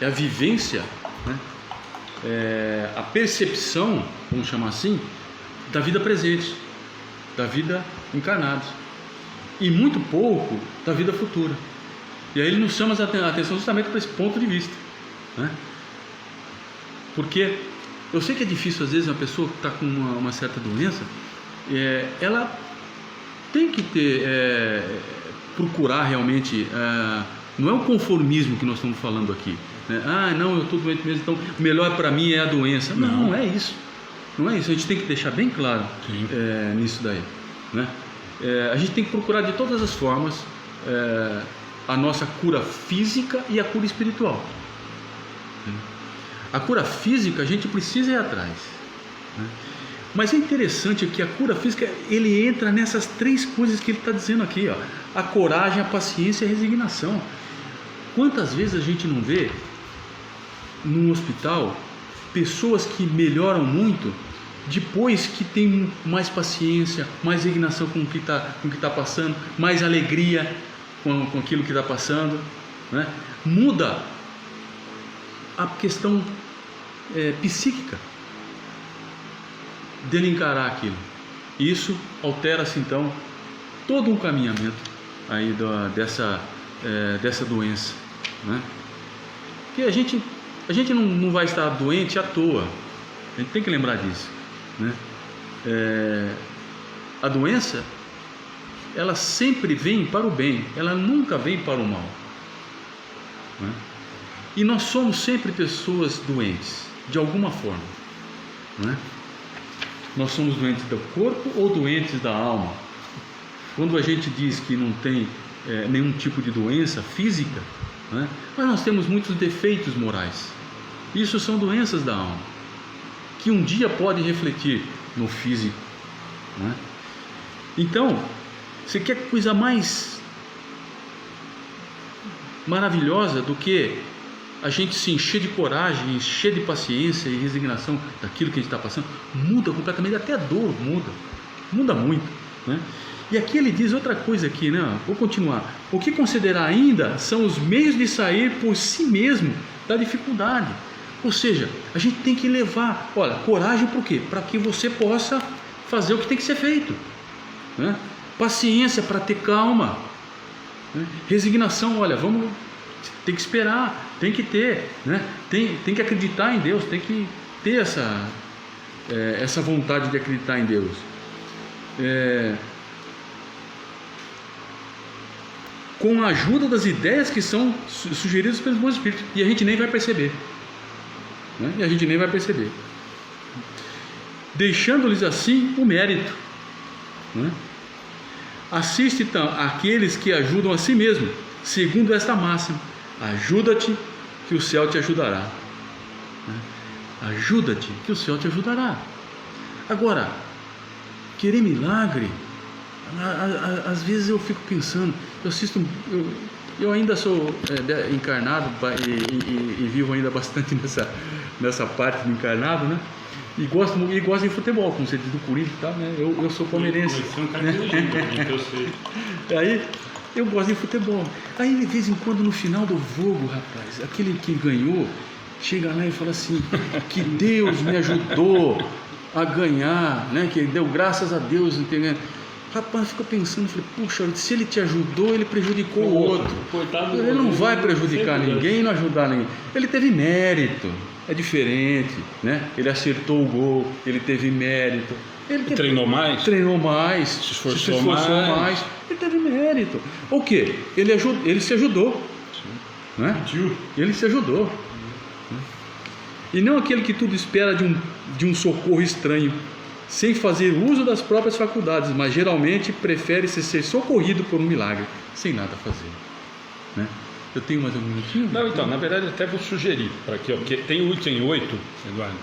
a vivência, né? A percepção, vamos chamar assim, da vida presente, da vida encarnada, e muito pouco da vida futura. E aí ele nos chama a atenção justamente para esse ponto de vista. né? Porque eu sei que é difícil, às vezes, uma pessoa que está com uma certa doença, ela tem que procurar realmente, não é o conformismo que nós estamos falando aqui, né? Não, eu estou doente mesmo, então o melhor para mim é a doença. Não é isso. Não é isso, a gente tem que deixar bem claro nisso daí, né? A gente tem que procurar de todas as formas a nossa cura física e a cura espiritual. A cura física a gente precisa ir atrás, né? Mas é interessante que a cura física, ele entra nessas 3 coisas que ele está dizendo aqui, ó: a coragem, a paciência e a resignação. Quantas vezes a gente não vê num hospital pessoas que melhoram muito depois que tem mais paciência, mais resignação com o que está passando, mais alegria com aquilo que está passando, né? Muda a questão psíquica dele encarar aquilo. Isso altera-se então todo um caminhamento aí dessa doença, né? Porque a gente não vai estar doente à toa. A gente tem que lembrar disso, né? A doença, ela sempre vem para o bem, ela nunca vem para o mal, né? E nós somos sempre pessoas doentes, de alguma forma, né? Nós somos doentes do corpo ou doentes da alma. Quando a gente diz que não tem nenhum tipo de doença física, né? Mas nós temos muitos defeitos morais. Isso são doenças da alma, que um dia podem refletir no físico, né? Então, você quer coisa mais maravilhosa do que a gente se encher de coragem, encher de paciência e resignação daquilo que a gente está passando? Muda completamente, até a dor muda muito, né? E aqui ele diz outra coisa aqui, né? Vou continuar. O que considerar ainda são os meios de sair por si mesmo da dificuldade. Ou seja, a gente tem que levar, olha, coragem por quê? Para que você possa fazer o que tem que ser feito, né? Paciência para ter calma, né? Resignação, olha, tem que esperar, tem que ter, né? Tem que acreditar em Deus, tem que ter essa vontade de acreditar em Deus. Com a ajuda das ideias que são sugeridas pelos bons espíritos, e a gente nem vai perceber, né? Deixando-lhes assim o mérito, né? Assiste àqueles que ajudam a si mesmo, segundo esta máxima: ajuda-te que o céu te ajudará, né? Ajuda-te que o céu te ajudará. Agora, querer milagre, às vezes eu fico pensando, eu ainda sou encarnado e vivo ainda bastante nessa parte do encarnado, né? E gosto de futebol, como você diz, do Corinthians, tá, né? Eu sou palmeirense, né? Aí eu gosto de futebol. Aí de vez em quando no final do jogo, rapaz, aquele que ganhou chega lá e fala assim: que Deus me ajudou a ganhar, né? Que deu graças a Deus, entendeu? Rapaz, fica pensando, falei, puxa, se ele te ajudou, ele prejudicou o outro. Coitado, ele não vai prejudicar ninguém e não ajudar ninguém. Ele teve mérito, é diferente, né? Ele acertou o gol, ele teve mérito. Ele treinou mais, se esforçou mais, ele teve mérito. O quê? Ele se ajudou, né? Ele se ajudou. E não aquele que tudo espera de um socorro estranho, sem fazer uso das próprias faculdades, mas geralmente prefere ser socorrido por um milagre, sem nada fazer, né? Eu tenho mais um minutinho? Não, então, na verdade até vou sugerir para aqui, ó, porque tem o item 8, Eduardo,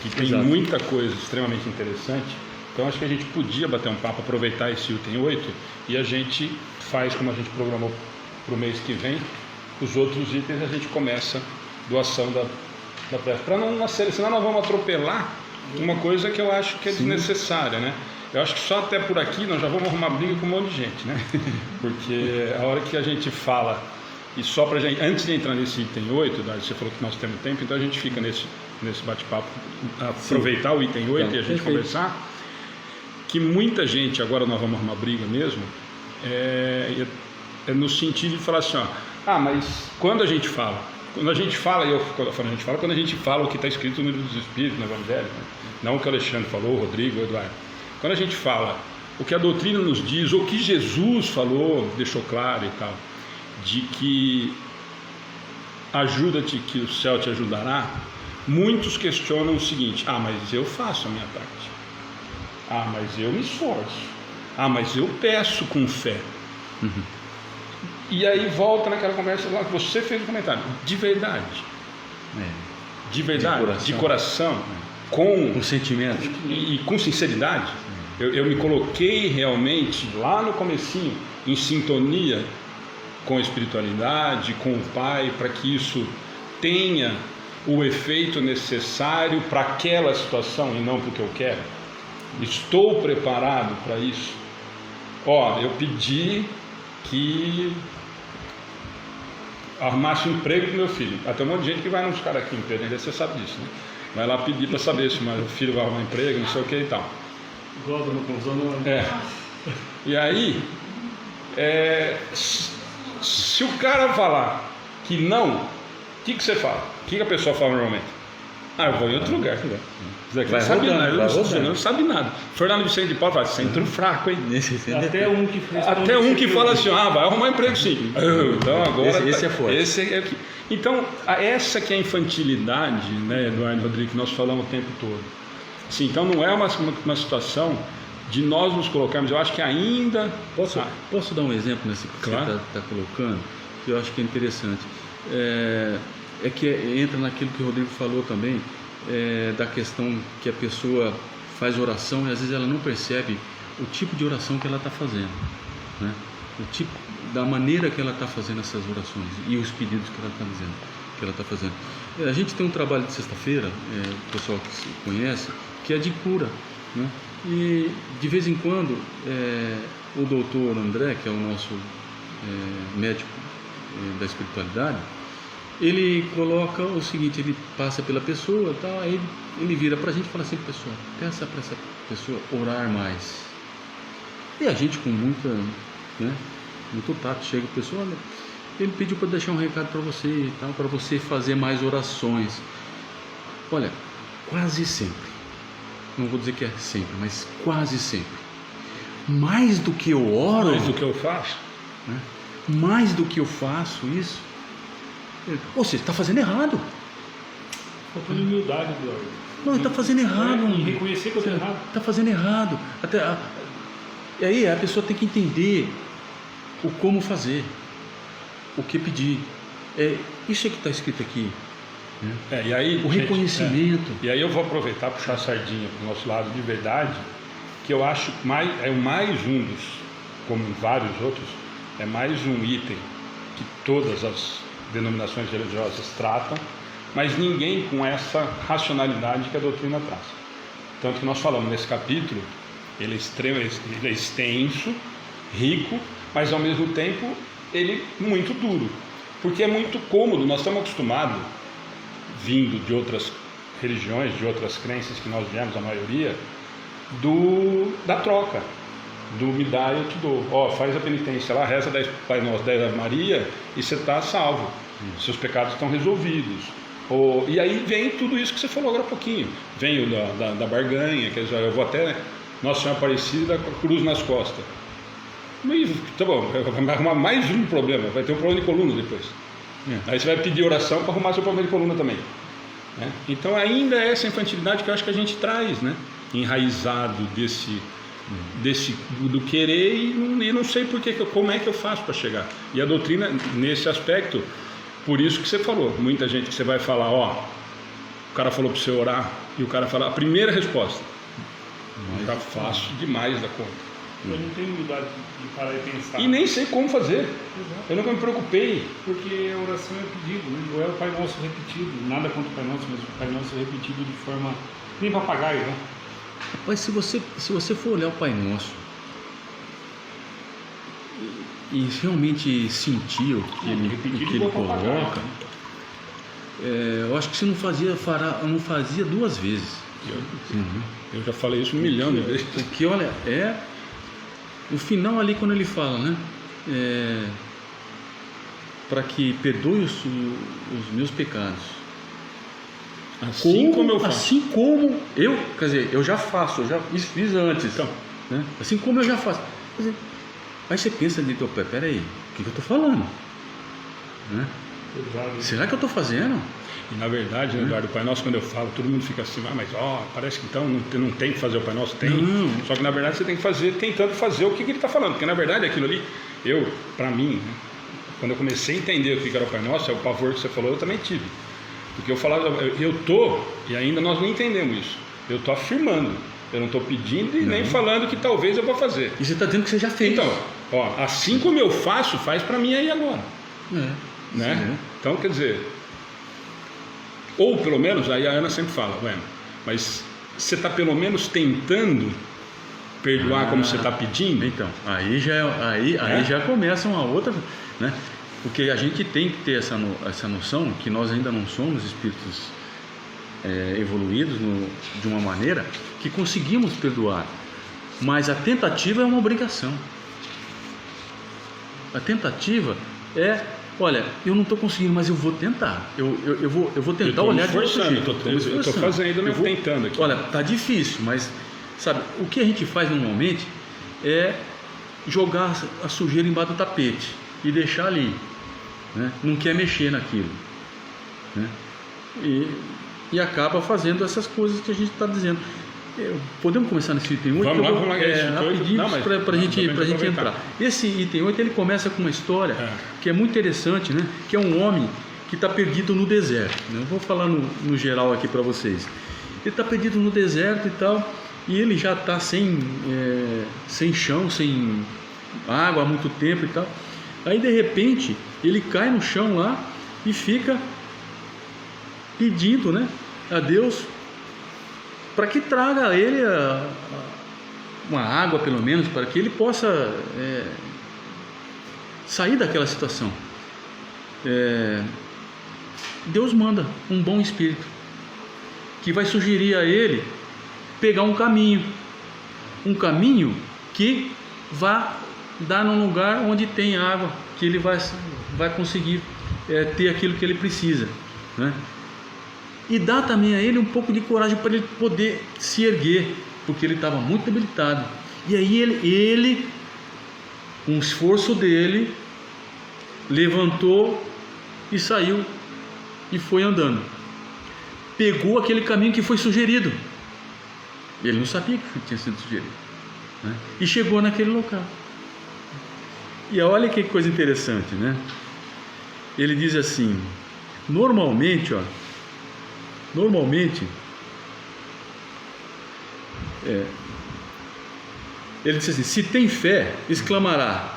que tem Exato. muita coisa extremamente interessante. Então acho que a gente podia bater um papo, aproveitar esse item 8 e a gente faz como a gente programou para o mês que vem. Os outros itens a gente começa doação da prece, para não ser, senão nós vamos atropelar uma coisa que eu acho que é desnecessária, né? Eu acho que só até por aqui nós já vamos arrumar briga com um monte de gente, né? Porque a hora que a gente fala, e só pra gente, antes de entrar nesse item 8, você falou que nós temos tempo, então a gente fica nesse bate-papo, aproveitar o item 8 e a gente conversar, que muita gente, agora nós vamos arrumar briga mesmo, é no sentido de falar assim, ó, mas quando a gente fala, quando a gente fala, quando a gente fala o que está escrito no livro dos Espíritos, no Evangelho, né? Não o que o Alexandre falou, o Rodrigo, o Eduardo. Quando a gente fala o que a doutrina nos diz, ou o que Jesus falou, deixou claro e tal, de que ajuda-te que o céu te ajudará, muitos questionam o seguinte: mas eu faço a minha parte, mas eu me esforço, mas eu peço com fé. E aí volta naquela conversa lá que você fez no comentário, de verdade, de coração, com sentimento e com sinceridade. Eu me coloquei realmente lá no comecinho em sintonia com a espiritualidade, com o Pai, para que isso tenha o efeito necessário para aquela situação e não para o que eu quero. Estou preparado para isso. Eu pedi que arrumasse um emprego para o meu filho. Até um monte de gente que vai nos caras aqui em Pedro, você sabe disso, né? Vai lá pedir para saber se o meu filho vai arrumar um emprego, não sei o que e tal. E aí, se o cara falar que não, o que você fala? O que a pessoa fala normalmente? Eu vou em outro lugar. Não sabe nada, não sabe nada. Fernando Vicente de Paulo fala, centro fraco, hein? Até um que fala assim, vai arrumar emprego sim. Então agora esse é forte. Então, essa que é a infantilidade, né, Eduardo Rodrigues, que nós falamos o tempo todo. Assim, então não é uma situação de nós nos colocarmos, eu acho que ainda... Posso dar um exemplo nesse que você está colocando, que eu acho que é interessante. É que entra naquilo que o Rodrigo falou também, da questão que a pessoa faz oração e às vezes ela não percebe o tipo de oração que ela está fazendo, né? O tipo, da maneira que ela está fazendo essas orações e os pedidos que ela está fazendo. A gente tem um trabalho de sexta-feira, o pessoal que se conhece, que é de cura, né? E de vez em quando o doutor André, que é o nosso médico da espiritualidade, ele coloca o seguinte: ele passa pela pessoa, tal, aí ele vira para a gente e fala assim: pessoal, peça para essa pessoa orar mais. E a gente, com muito tato, chega para a pessoa: olha, ele pediu para deixar um recado para você e tal, para você fazer mais orações. Olha, quase sempre, não vou dizer que é sempre, mas quase sempre, mais do que eu oro, mais do que eu faço, né? Mais do que eu faço isso, você está fazendo errado. Faltando humildade, Eduardo. Não, ele está fazendo errado. E reconhecer que eu estou errado. Está fazendo errado. E aí a pessoa tem que entender o como fazer, o que pedir. Isso é que está escrito aqui. Né? E aí, o reconhecimento. E aí eu vou aproveitar, puxar a sardinha para o nosso lado de verdade, que eu acho mais um dos, como vários outros, é mais um item que todas as denominações religiosas tratam, mas ninguém com essa racionalidade que a doutrina traz. Tanto que nós falamos nesse capítulo, ele é extenso, rico, mas ao mesmo tempo ele muito duro, porque é muito cômodo. Nós estamos acostumados, vindo de outras religiões, de outras crenças que nós viemos, a maioria, da troca, do me dá e eu te dou. Faz a penitência lá, reza 10 Pai Nosso, 10 Ave Maria e você está salvo, seus pecados estão resolvidos. E aí vem tudo isso que você falou agora há pouquinho, vem o da barganha, quer dizer, eu vou até Nossa Senhora Aparecida com a cruz nas costas. Tá bom, vai arrumar mais um problema, vai ter um problema de coluna depois. Aí você vai pedir oração para arrumar seu problema de coluna também. Então ainda é essa infantilidade que eu acho que a gente traz, né? Enraizado do querer e não sei como é que eu faço para chegar. E a doutrina, nesse aspecto, por isso que você falou, muita gente que você vai falar, o cara falou para você orar, e o cara fala, a primeira resposta, já faço demais da conta. Eu não tenho humildade de parar e pensar. E nem sei como fazer. Exato. Eu nunca me preocupei. Porque a oração é pedido, né? Ou é o Pai Nosso repetido, nada contra o Pai Nosso, mas o Pai Nosso é repetido de forma nem papagaio, né? Mas se você for olhar o Pai Nosso e realmente sentir o que ele coloca, eu acho que você não fazia duas vezes. Eu já falei isso 1 milhão de vezes. Porque olha, no final ali quando ele fala, né? para que perdoe os meus pecados. Assim como eu faço. Assim como eu, quer dizer, eu já faço, eu já fiz antes. Então. Né? Assim como eu já faço. Quer dizer, aí você pensa de teu pé, peraí, o que eu estou falando? Né? Será que eu estou fazendo? E na verdade, Eduardo, o Pai Nosso, quando eu falo, todo mundo fica assim, mas parece que então não tem que fazer o Pai Nosso. Tem. Não. Só que na verdade você tem que fazer, tentando fazer o que ele está falando. Porque na verdade aquilo ali, para mim, né, quando eu comecei a entender o que era o Pai Nosso, é o pavor que você falou, eu também tive. Porque eu falava, e ainda nós não entendemos isso. Eu estou afirmando, eu não estou pedindo e nem falando que talvez eu vou fazer. E você está dizendo que você já fez. Então, assim como eu faço, faz para mim aí agora. Né? Então, quer dizer, ou pelo menos, aí a Ana sempre fala, mas você está pelo menos tentando perdoar como você está pedindo? Então, aí já começa uma outra, né? Porque a gente tem que ter essa noção que nós ainda não somos espíritos evoluídos de uma maneira que conseguimos perdoar, mas a tentativa é uma obrigação. A tentativa é, olha, eu não estou conseguindo, mas eu vou tentar. Eu vou tentar olhar de outro jeito. Eu estou fazendo, eu tentando aqui. Olha, tá difícil, mas sabe, o que a gente faz normalmente é jogar a sujeira embaixo do tapete e deixar ali, né? Não quer mexer naquilo, né? E acaba fazendo essas coisas que a gente está dizendo. Podemos começar nesse item 8? Vamos lá, rapidinho para a gente entrar. Esse item 8 ele começa com uma história que é muito interessante, né? Que é um homem que está perdido no deserto, né? Eu vou falar no geral aqui para vocês. Ele está perdido no deserto e tal, e ele já está sem chão, sem água há muito tempo e tal. Aí de repente ele cai no chão lá e fica pedindo, né, a Deus para que traga a ele uma água pelo menos, para que ele possa sair daquela situação. Deus manda um bom espírito que vai sugerir a ele pegar um caminho que vá dar num lugar onde tem água, que ele vai conseguir ter aquilo que ele precisa, né? E dá também a ele um pouco de coragem para ele poder se erguer, porque ele estava muito debilitado. E aí ele, com o esforço dele, levantou e saiu e foi andando. Pegou aquele caminho que foi sugerido. Ele não sabia que tinha sido sugerido, né? E chegou naquele local. E olha que coisa interessante, né? Ele diz assim, normalmente ele diz assim, se tem fé, exclamará,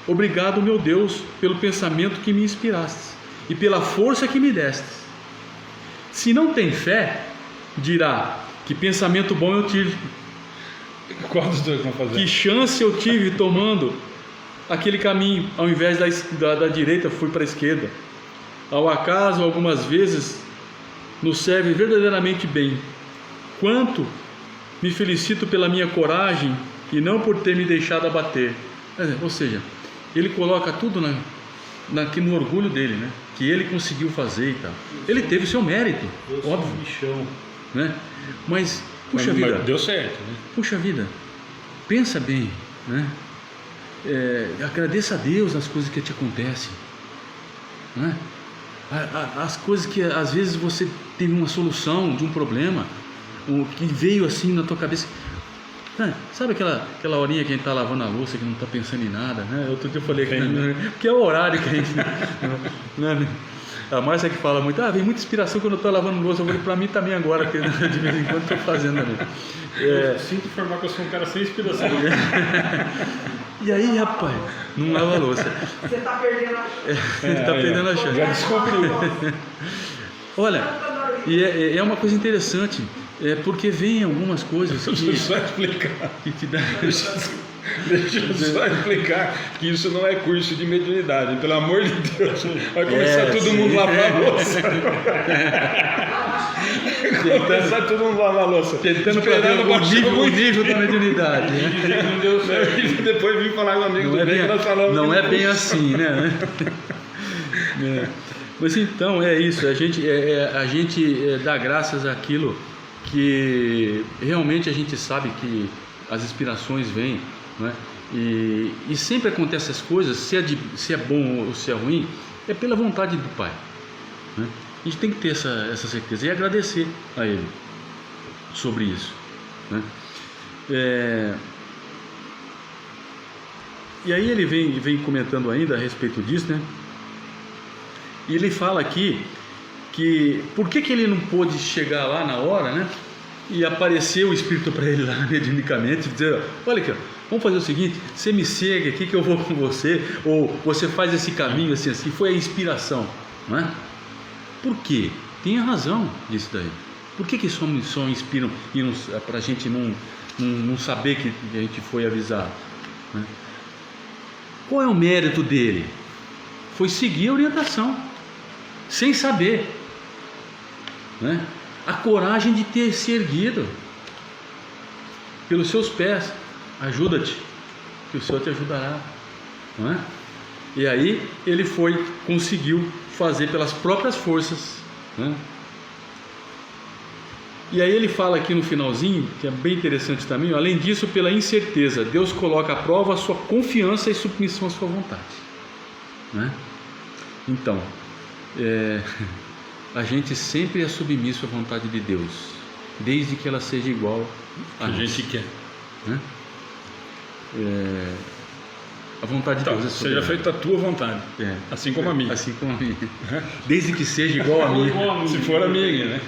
obrigado meu Deus pelo pensamento que me inspiraste e pela força que me deste. Se não tem fé, dirá, que pensamento bom eu tive. Qual dos dois vão fazer? Que chance eu tive tomando aquele caminho, ao invés da direita fui para a esquerda. Ao acaso, algumas vezes nos serve verdadeiramente bem. Quanto me felicito pela minha coragem e não por ter me deixado abater. Ou seja, ele coloca tudo no orgulho dele, né? Que ele conseguiu fazer e tal. Ele teve o seu mérito, óbvio, bichão, né? Mas puxa vida, deu certo, né? Puxa vida, pensa bem, né? Agradeça a Deus nas coisas que te acontecem, né? As coisas que às vezes você teve uma solução de um problema, que veio assim na tua cabeça. Sabe aquela horinha que a gente está lavando a louça, que não está pensando em nada, né? Outro dia eu falei que é o horário que a gente... né? A Márcia que fala muito, vem muita inspiração quando eu estou lavando louça. Eu falei, para mim também agora, porque de vez em quando estou fazendo ali. Sinto informar que eu sou um cara sem inspiração. E aí, rapaz, não lava a louça. Você está perdendo a chance. Está perdendo a chance. Já descobriu. Olha, e é uma coisa interessante, porque vem algumas coisas que... Deixa eu só explicar. Que te dá... Deixa eu só explicar que isso não é curso de mediunidade, pelo amor de Deus. Vai começar todo mundo a lavar a louça. Vai começar todo mundo a lavar a louça. Tentando esperar o nível da mediunidade, né? Não deu certo. E depois vim falar com o amigo do bem que nós falamos. Não é bem assim, né? Mas então é isso, a gente dá graças àquilo que realmente a gente sabe que as inspirações vêm, né? E sempre acontecem as coisas, se é bom ou se é ruim, é pela vontade do Pai, né? A gente tem que ter essa certeza e agradecer a Ele sobre isso, né? E aí ele vem comentando ainda a respeito disso, né? E ele fala aqui que por que ele não pôde chegar lá na hora, né? E aparecer o Espírito para ele lá mediunicamente, dizer: olha aqui, vamos fazer o seguinte, você me segue aqui que eu vou com você, ou você faz esse caminho assim, foi a inspiração, não é? Por quê? Tem a razão disso daí. Por que só inspiram para a gente não saber que a gente foi avisado, né? Qual é o mérito dele? Foi seguir a orientação, sem saber, né? A coragem de ter se erguido pelos seus pés. Ajuda-te, que o Senhor te ajudará, não é? E aí ele conseguiu fazer pelas próprias forças, né? E aí ele fala aqui no finalzinho, que é bem interessante também: além disso, pela incerteza, Deus coloca à prova a sua confiança e submissão à sua vontade, né? Então, a gente sempre é submisso à vontade de Deus, desde que ela seja igual a gente quer, né? A vontade de Deus é seja feita a tua vontade, assim como a minha. Assim como a minha. Desde que seja igual a minha. Se for a minha, né?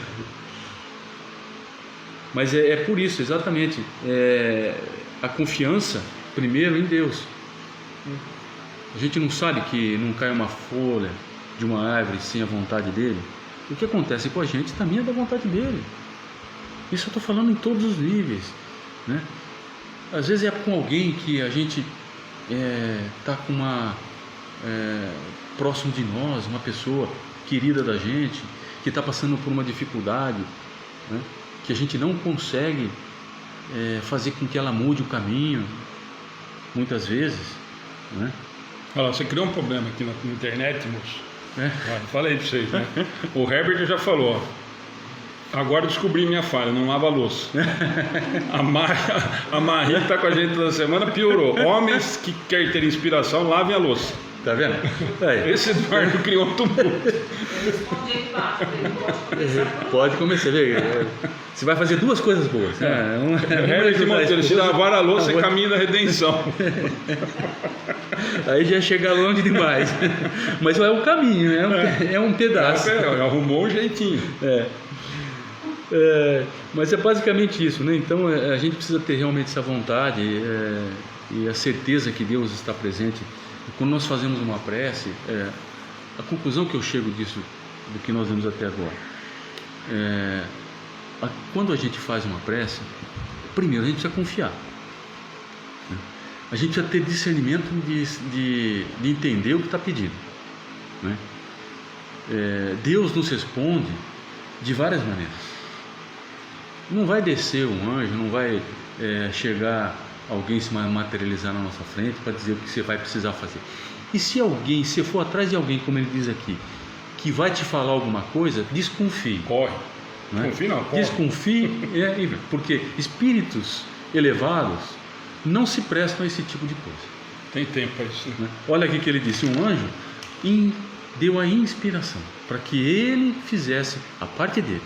Mas é por isso, exatamente, a confiança primeiro em Deus. A gente não sabe que não cai uma folha de uma árvore sem a vontade dele. O que acontece com a gente também é da vontade dele. Isso eu estou falando em todos os níveis, né? Às vezes é com alguém que a gente está com próximo de nós, uma pessoa querida da gente, que está passando por uma dificuldade, né? Que a gente não consegue fazer com que ela mude o caminho, muitas vezes, né? Olha, você criou um problema aqui na internet, moço. Falei para vocês, né? O Herbert já falou: ó, agora descobri minha falha, não lava a louça. A Marie que está com a gente toda semana piorou. Homens que querem ter inspiração, lavem a louça. Tá vendo? Esse Eduardo criou um tumulto. Eu respondi aí embaixo, ele pode começar. Pode começar. Você vai fazer duas coisas boas, né? Herbert Monteiro, se lavar a louça é caminho da redenção. Aí já chega longe demais. Mas é o caminho, é um pedaço. Arrumou um jeitinho. Mas é basicamente isso, né? Então a gente precisa ter realmente essa vontade e a certeza que Deus está presente. E quando nós fazemos uma prece, a conclusão que eu chego disso, do que nós vimos até agora, quando a gente faz uma prece, primeiro a gente precisa confiar, né? A gente precisa ter discernimento de entender o que está pedindo, né? Deus nos responde de várias maneiras. Não vai descer um anjo, não vai chegar alguém se materializar na nossa frente para dizer o que você vai precisar fazer. E se você for atrás de alguém, como ele diz aqui, que vai te falar alguma coisa, desconfie. Corre. Não é? Desconfie não, corre. Desconfie, porque espíritos elevados não se prestam a esse tipo de coisa. Tem tempo para isso, né? Olha aqui que ele disse: um anjo deu a inspiração para que ele fizesse a parte dele,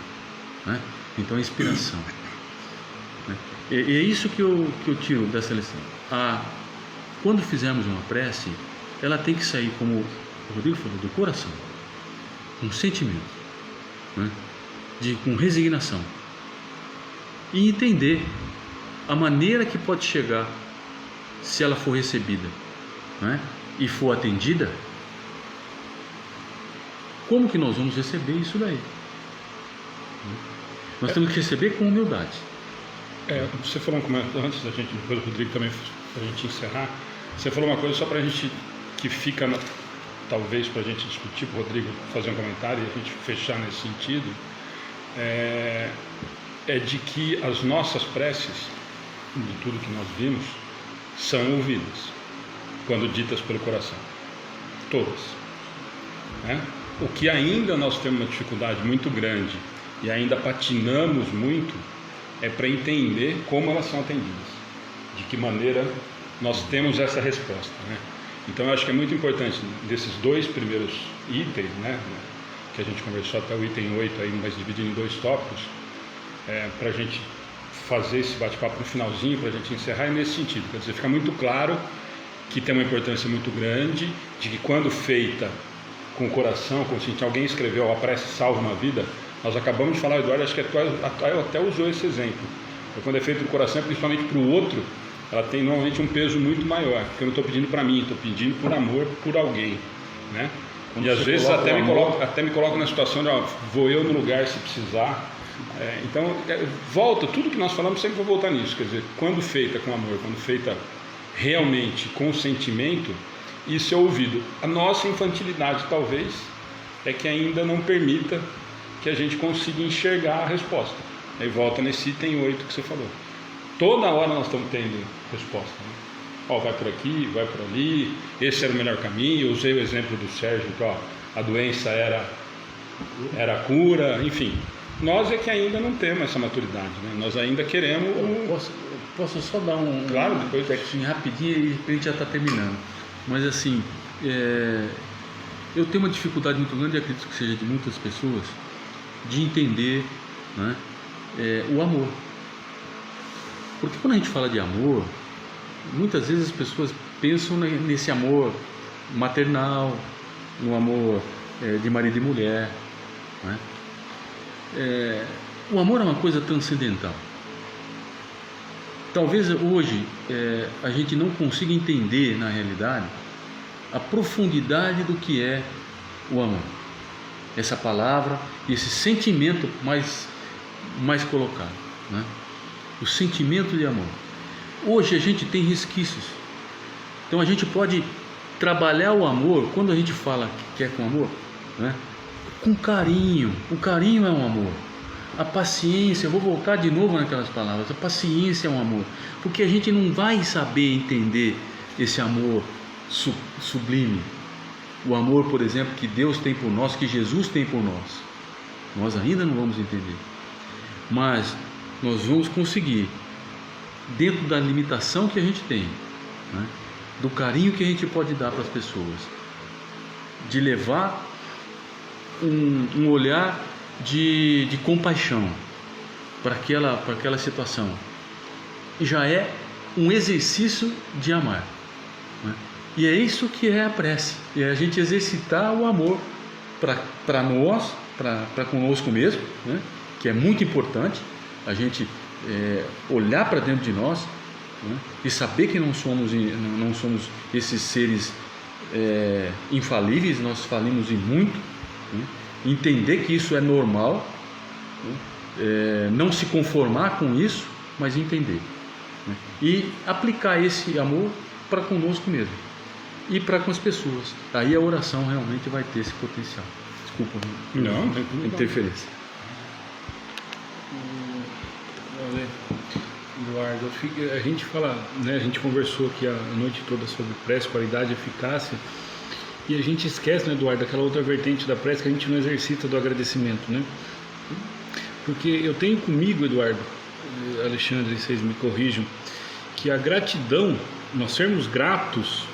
né? Então a inspiração, né? E é isso que eu tiro dessa lição. Quando fizermos uma prece, ela tem que sair, como o Rodrigo falou, do coração, com sentimento, né? Com resignação, e entender a maneira que pode chegar, se ela for recebida, né? E for atendida, como que nós vamos receber isso daí? Nós temos que receber com humildade. Você falou um comentário antes da gente, depois o Rodrigo também, para a gente encerrar. Você falou uma coisa só para a gente, que fica, talvez para a gente discutir, para o Rodrigo fazer um comentário e a gente fechar nesse sentido, de que as nossas preces, de tudo que nós vimos, são ouvidas quando ditas pelo coração. Todas. né? O que ainda nós temos uma dificuldade muito grande e ainda patinamos muito é para entender como elas são atendidas, de que maneira nós temos essa resposta, né? Então eu acho que é muito importante desses 2 primeiros itens, né, que a gente conversou até o item 8 aí, mas dividindo em 2 tópicos, para a gente fazer esse bate-papo no finalzinho, para a gente encerrar, é nesse sentido. Quer dizer, fica muito claro que tem uma importância muito grande, de que quando feita com o coração, como se alguém escreveu, a prece salva uma vida. Nós acabamos de falar, Eduardo, acho que até usou esse exemplo. Quando é feito do coração, principalmente para o outro, ela tem normalmente um peso muito maior, porque eu não estou pedindo para mim, estou pedindo por amor por alguém, né? E às vezes até me coloco na situação de, vou eu no lugar se precisar. Então, volta, tudo que nós falamos sempre vou voltar nisso, quer dizer, quando feita com amor, quando feita realmente com sentimento, isso é ouvido. A nossa infantilidade, talvez, é que ainda não permita que a gente consiga enxergar a resposta. Aí volta nesse item 8 que você falou. Toda hora nós estamos tendo resposta, né? Vai por aqui, vai por ali, esse era o melhor caminho. Eu usei o exemplo do Sérgio, que a doença era a cura, enfim. Nós é que ainda não temos essa maturidade, né? Nós ainda queremos... Posso só dar um... Claro, depois... Assim, rapidinho e a gente já está terminando. Mas assim, eu tenho uma dificuldade muito grande, e acredito que seja de muitas pessoas, de entender, né, o amor. Porque quando a gente fala de amor, muitas vezes as pessoas pensam nesse amor maternal, no amor de marido e mulher, né? O amor é uma coisa transcendental. Talvez hoje a gente não consiga entender, na realidade, a profundidade do que é o amor. Essa palavra, esse sentimento mais colocado, né? O sentimento de amor. Hoje a gente tem resquícios. Então a gente pode trabalhar o amor, quando a gente fala que é com amor, né? Com carinho. O carinho é um amor. A paciência, eu vou voltar de novo naquelas palavras, a paciência é um amor, porque a gente não vai saber entender esse amor sublime, o amor, por exemplo, que Deus tem por nós, que Jesus tem por nós ainda não vamos entender, mas nós vamos conseguir, dentro da limitação que a gente tem, né, do carinho que a gente pode dar para as pessoas, de levar um olhar de compaixão para aquela situação, já é um exercício de amar, né? E é isso que é a prece, é a gente exercitar o amor para nós, para conosco mesmo, né? Que é muito importante a gente olhar para dentro de nós, né? E saber que não somos esses seres infalíveis, nós falimos em muito, né? Entender que isso é normal, né? Não se conformar com isso, mas entender, né? E aplicar esse amor para conosco mesmo e para com as pessoas. Aí a oração realmente vai ter esse potencial. Desculpa, não interferência. Eduardo, a gente fala, né, a gente conversou aqui a noite toda sobre prece, qualidade e eficácia. E a gente esquece, né, Eduardo, daquela outra vertente da prece que a gente não exercita do agradecimento, né? Porque eu tenho comigo, Eduardo, Alexandre, vocês me corrijam, que a gratidão, nós sermos gratos,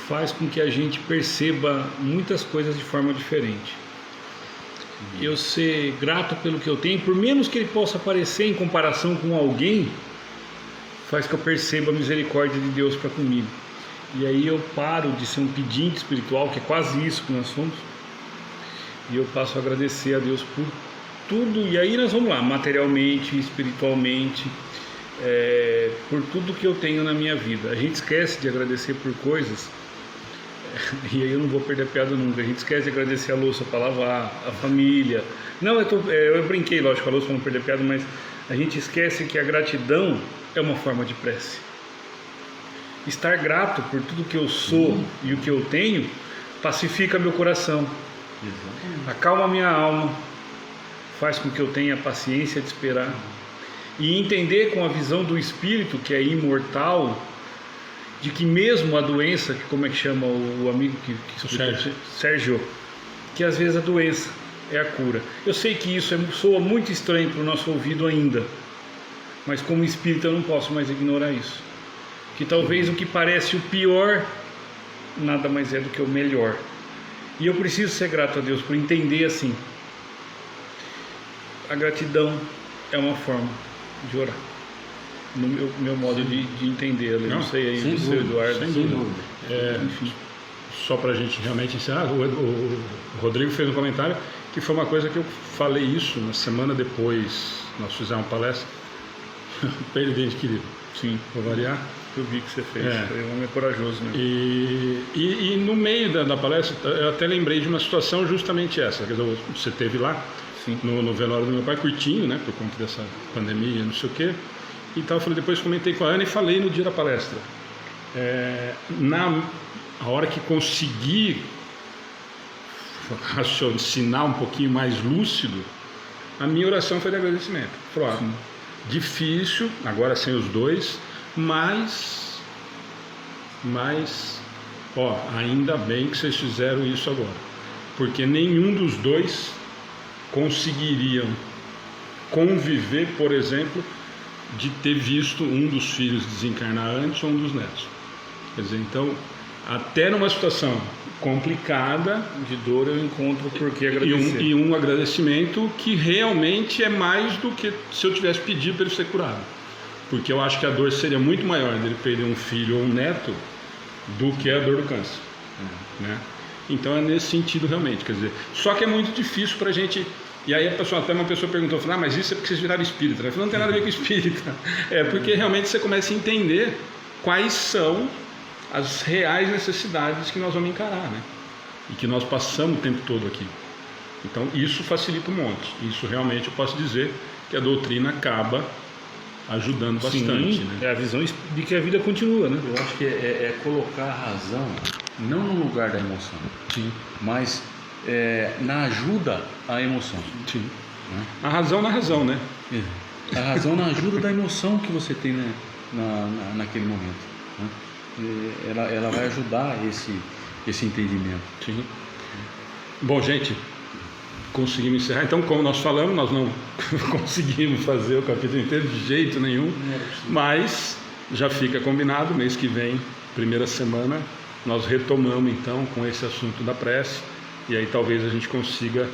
faz com que a gente perceba muitas coisas de forma diferente. Eu ser grato pelo que eu tenho, por menos que ele possa parecer em comparação com alguém, faz que eu perceba a misericórdia de Deus para comigo. E aí eu paro de ser um pedinte espiritual, que é quase isso que nós somos, e eu passo a agradecer a Deus por tudo. E aí nós vamos lá, materialmente, espiritualmente, por tudo que eu tenho na minha vida. A gente esquece de agradecer por coisas, e aí eu não vou perder a piada nunca. A gente esquece de agradecer a louça para lavar, a família. Não, eu brinquei, lógico, a louça para não perder a piada, mas a gente esquece que a gratidão é uma forma de prece. Estar grato por tudo que eu sou e o que eu tenho pacifica meu coração, acalma minha alma, faz com que eu tenha paciência de esperar e entender com a visão do Espírito, que é imortal de que mesmo a doença, como é que chama o amigo que Sérgio, que às vezes a doença é a cura. Eu sei que isso soa muito estranho para o nosso ouvido ainda, mas como espírita eu não posso mais ignorar isso. Que talvez o que parece o pior nada mais é do que o melhor. E eu preciso ser grato a Deus por entender assim. A gratidão é uma forma de orar. No meu modo de entender. Eu não sei aí, você, Eduardo. Sem dúvida. Enfim. Só para a gente realmente encerrar, o Rodrigo fez um comentário que foi uma coisa que eu falei isso na semana depois. Nós fizemos uma palestra. Presidente querido. Sim. Vou variar. Eu vi que você fez. Foi um homem corajoso mesmo. E no meio da palestra, eu até lembrei de uma situação justamente essa. Quer dizer, você esteve lá no velório do meu pai, curtinho, né? Por conta dessa pandemia, não sei o quê. E tal, depois comentei com a Ana e falei no dia da palestra. A hora que consegui raciocinar um pouquinho mais lúcido, a minha oração foi de agradecimento. Falei, difícil, agora sem os dois, mas ainda bem que vocês fizeram isso agora, porque nenhum dos dois conseguiriam conviver, por exemplo, de ter visto um dos filhos desencarnar antes ou um dos netos. Quer dizer, então, até numa situação complicada de dor eu encontro porque agradecer. E um agradecimento que realmente é mais do que se eu tivesse pedido para ele ser curado. Porque eu acho que a dor seria muito maior dele perder um filho ou um neto do que a dor do câncer. Né? Então é nesse sentido realmente, quer dizer, só que é muito difícil para a gente. E aí até uma pessoa perguntou, mas isso é porque vocês viraram espírita? Eu falei, não tem nada a ver com espírita. É porque realmente você começa a entender quais são as reais necessidades que nós vamos encarar, né? E que nós passamos o tempo todo aqui. Então isso facilita um monte. Isso realmente eu posso dizer que a doutrina acaba ajudando bastante. Sim, né? É a visão de que a vida continua, né? Eu acho que é colocar a razão não no lugar da emoção, mas na ajuda à emoção. Sim. Né? A razão na razão, né? A razão na ajuda da emoção que você tem naquele momento. Né? Ela vai ajudar esse entendimento. Sim. Bom, gente, conseguimos encerrar. Então, como nós falamos, nós não conseguimos fazer o capítulo inteiro de jeito nenhum, mas já fica combinado, mês que vem, primeira semana, nós retomamos então com esse assunto da prece, e aí talvez a gente consiga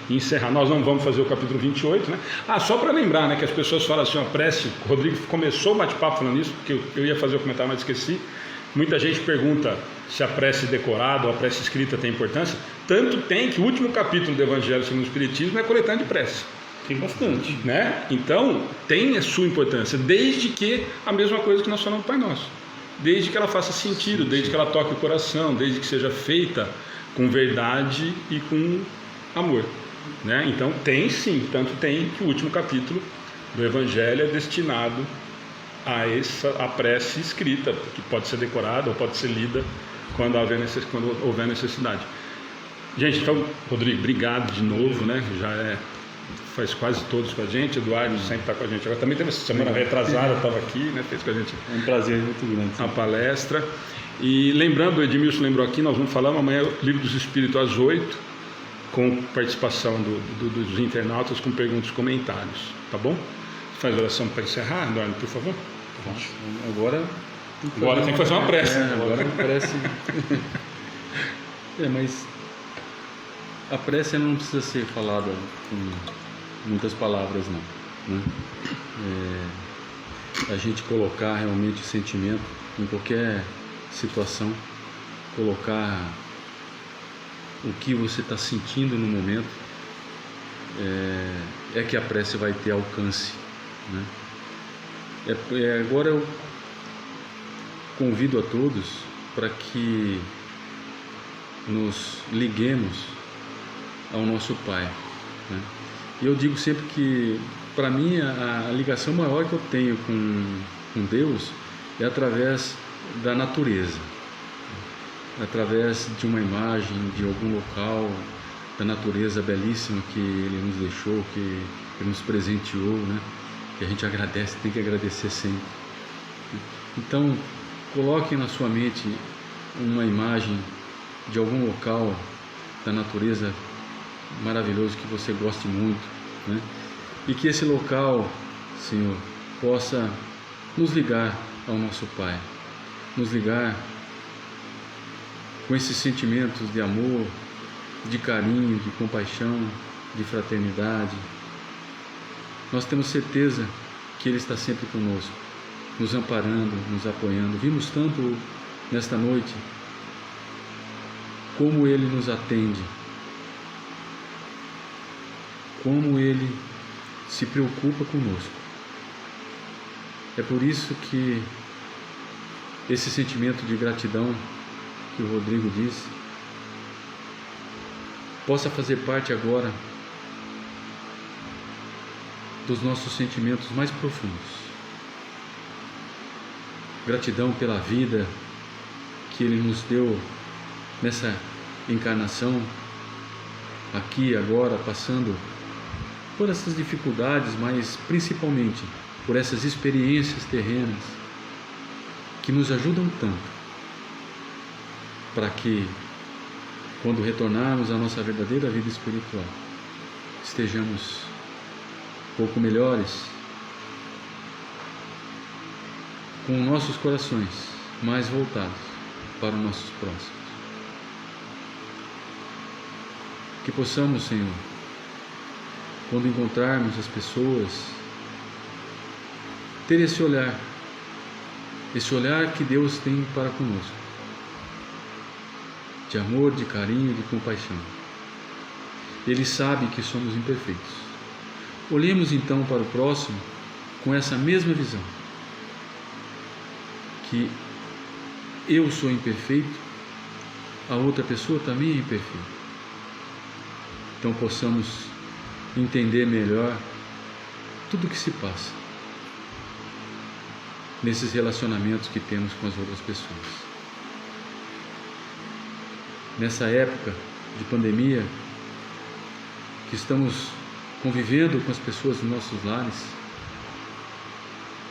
encerrar. Nós não vamos fazer o capítulo 28, né? Só para lembrar, né, que as pessoas falam assim, a prece, o Rodrigo começou o bate-papo falando isso, porque eu ia fazer o comentário, mas esqueci. Muita gente pergunta se a prece decorada ou a prece escrita tem importância. Tanto tem que o último capítulo do Evangelho segundo o Espiritismo é coletânea de prece. Tem bastante. Né? Então, tem a sua importância, desde que a mesma coisa que nós falamos do Pai Nosso. Desde que ela faça sentido, desde que ela toque o coração, desde que seja feita com verdade e com amor. Né? Então, tem sim, tanto tem que o último capítulo do Evangelho é destinado a prece escrita, que pode ser decorada ou pode ser lida quando houver necessidade. Gente, então, Rodrigo, obrigado de novo, né? Faz quase todos com a gente, Eduardo sempre está com a gente. Agora também teve essa semana retrasada, estava aqui, né? Fez com a gente um prazer muito grande. A palestra. E lembrando, o Edmilson lembrou aqui, nós vamos falar amanhã o Livro dos Espíritos às 8, com participação dos internautas, com perguntas e comentários, tá bom? Faz oração para encerrar, Eduardo, por favor. Agora tem que fazer uma prece. Agora uma prece. Mas a prece não precisa ser falada com muitas palavras, não. Né? A gente colocar realmente o sentimento em qualquer situação, colocar o que você está sentindo no momento, é que a prece vai ter alcance. Né? Agora eu convido a todos para que nos liguemos ao nosso Pai. Né? E eu digo sempre que, para mim, a ligação maior que eu tenho com Deus é através da natureza, através de uma imagem, de algum local, da natureza belíssima que Ele nos deixou, que Ele nos presenteou, né? Que a gente agradece, tem que agradecer sempre. Então, coloque na sua mente uma imagem de algum local da natureza maravilhoso que você goste muito, né? E que esse local, Senhor, possa nos ligar ao nosso Pai, nos ligar com esses sentimentos de amor, de carinho, de compaixão, de fraternidade. Nós temos certeza que Ele está sempre conosco, nos amparando, nos apoiando. Vimos tanto nesta noite como Ele nos atende, como Ele se preocupa conosco. É por isso que esse sentimento de gratidão que o Rodrigo disse possa fazer parte agora dos nossos sentimentos mais profundos. Gratidão pela vida que Ele nos deu nessa encarnação, aqui agora, passando por essas dificuldades, mas principalmente por essas experiências terrenas que nos ajudam tanto para que, quando retornarmos à nossa verdadeira vida espiritual, estejamos um pouco melhores, com nossos corações mais voltados para os nossos próximos. Que possamos, Senhor, quando encontrarmos as pessoas, ter esse olhar que Deus tem para conosco, de amor, de carinho, de compaixão. Ele sabe que somos imperfeitos. Olhemos então para o próximo com essa mesma visão, que eu sou imperfeito, a outra pessoa também é imperfeita. Então possamos entender melhor tudo o que se passa nesses relacionamentos que temos com as outras pessoas. Nessa época de pandemia, que estamos convivendo com as pessoas dos nossos lares,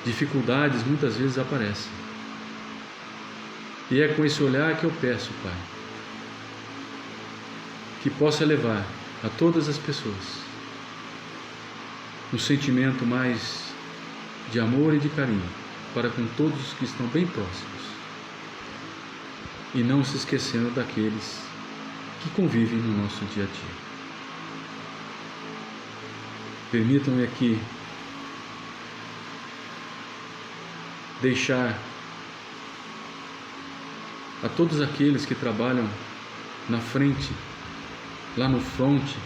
dificuldades muitas vezes aparecem. E é com esse olhar que eu peço, Pai, que possa levar a todas as pessoas um sentimento mais de amor e de carinho para com todos os que estão bem próximos, e não se esquecendo daqueles que convivem no nosso dia a dia. Permitam-me aqui deixar a todos aqueles que trabalham na frente, lá no fronte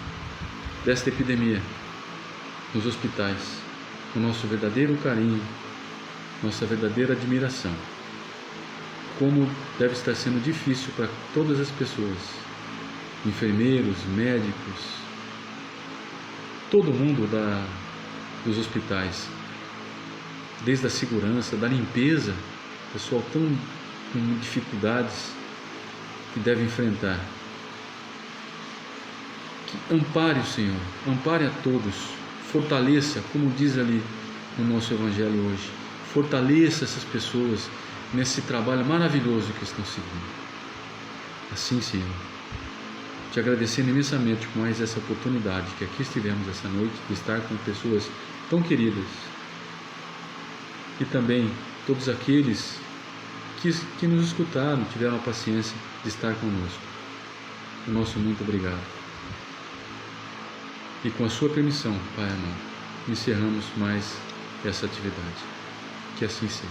desta epidemia, nos hospitais, o nosso verdadeiro carinho, nossa verdadeira admiração. Como deve estar sendo difícil para todas as pessoas, enfermeiros, médicos, todo mundo dos hospitais, desde a segurança, da limpeza, pessoal tão com dificuldades que deve enfrentar. Que ampare o Senhor, ampare a todos, fortaleça, como diz ali no nosso Evangelho hoje, fortaleça essas pessoas nesse trabalho maravilhoso que estão seguindo. Assim, Senhor, te agradecendo imensamente por mais essa oportunidade que aqui estivemos essa noite, de estar com pessoas tão queridas, e também todos aqueles que nos escutaram, tiveram a paciência de estar conosco. O nosso muito obrigado. E com a sua permissão, Pai amado, encerramos mais essa atividade. Que assim seja.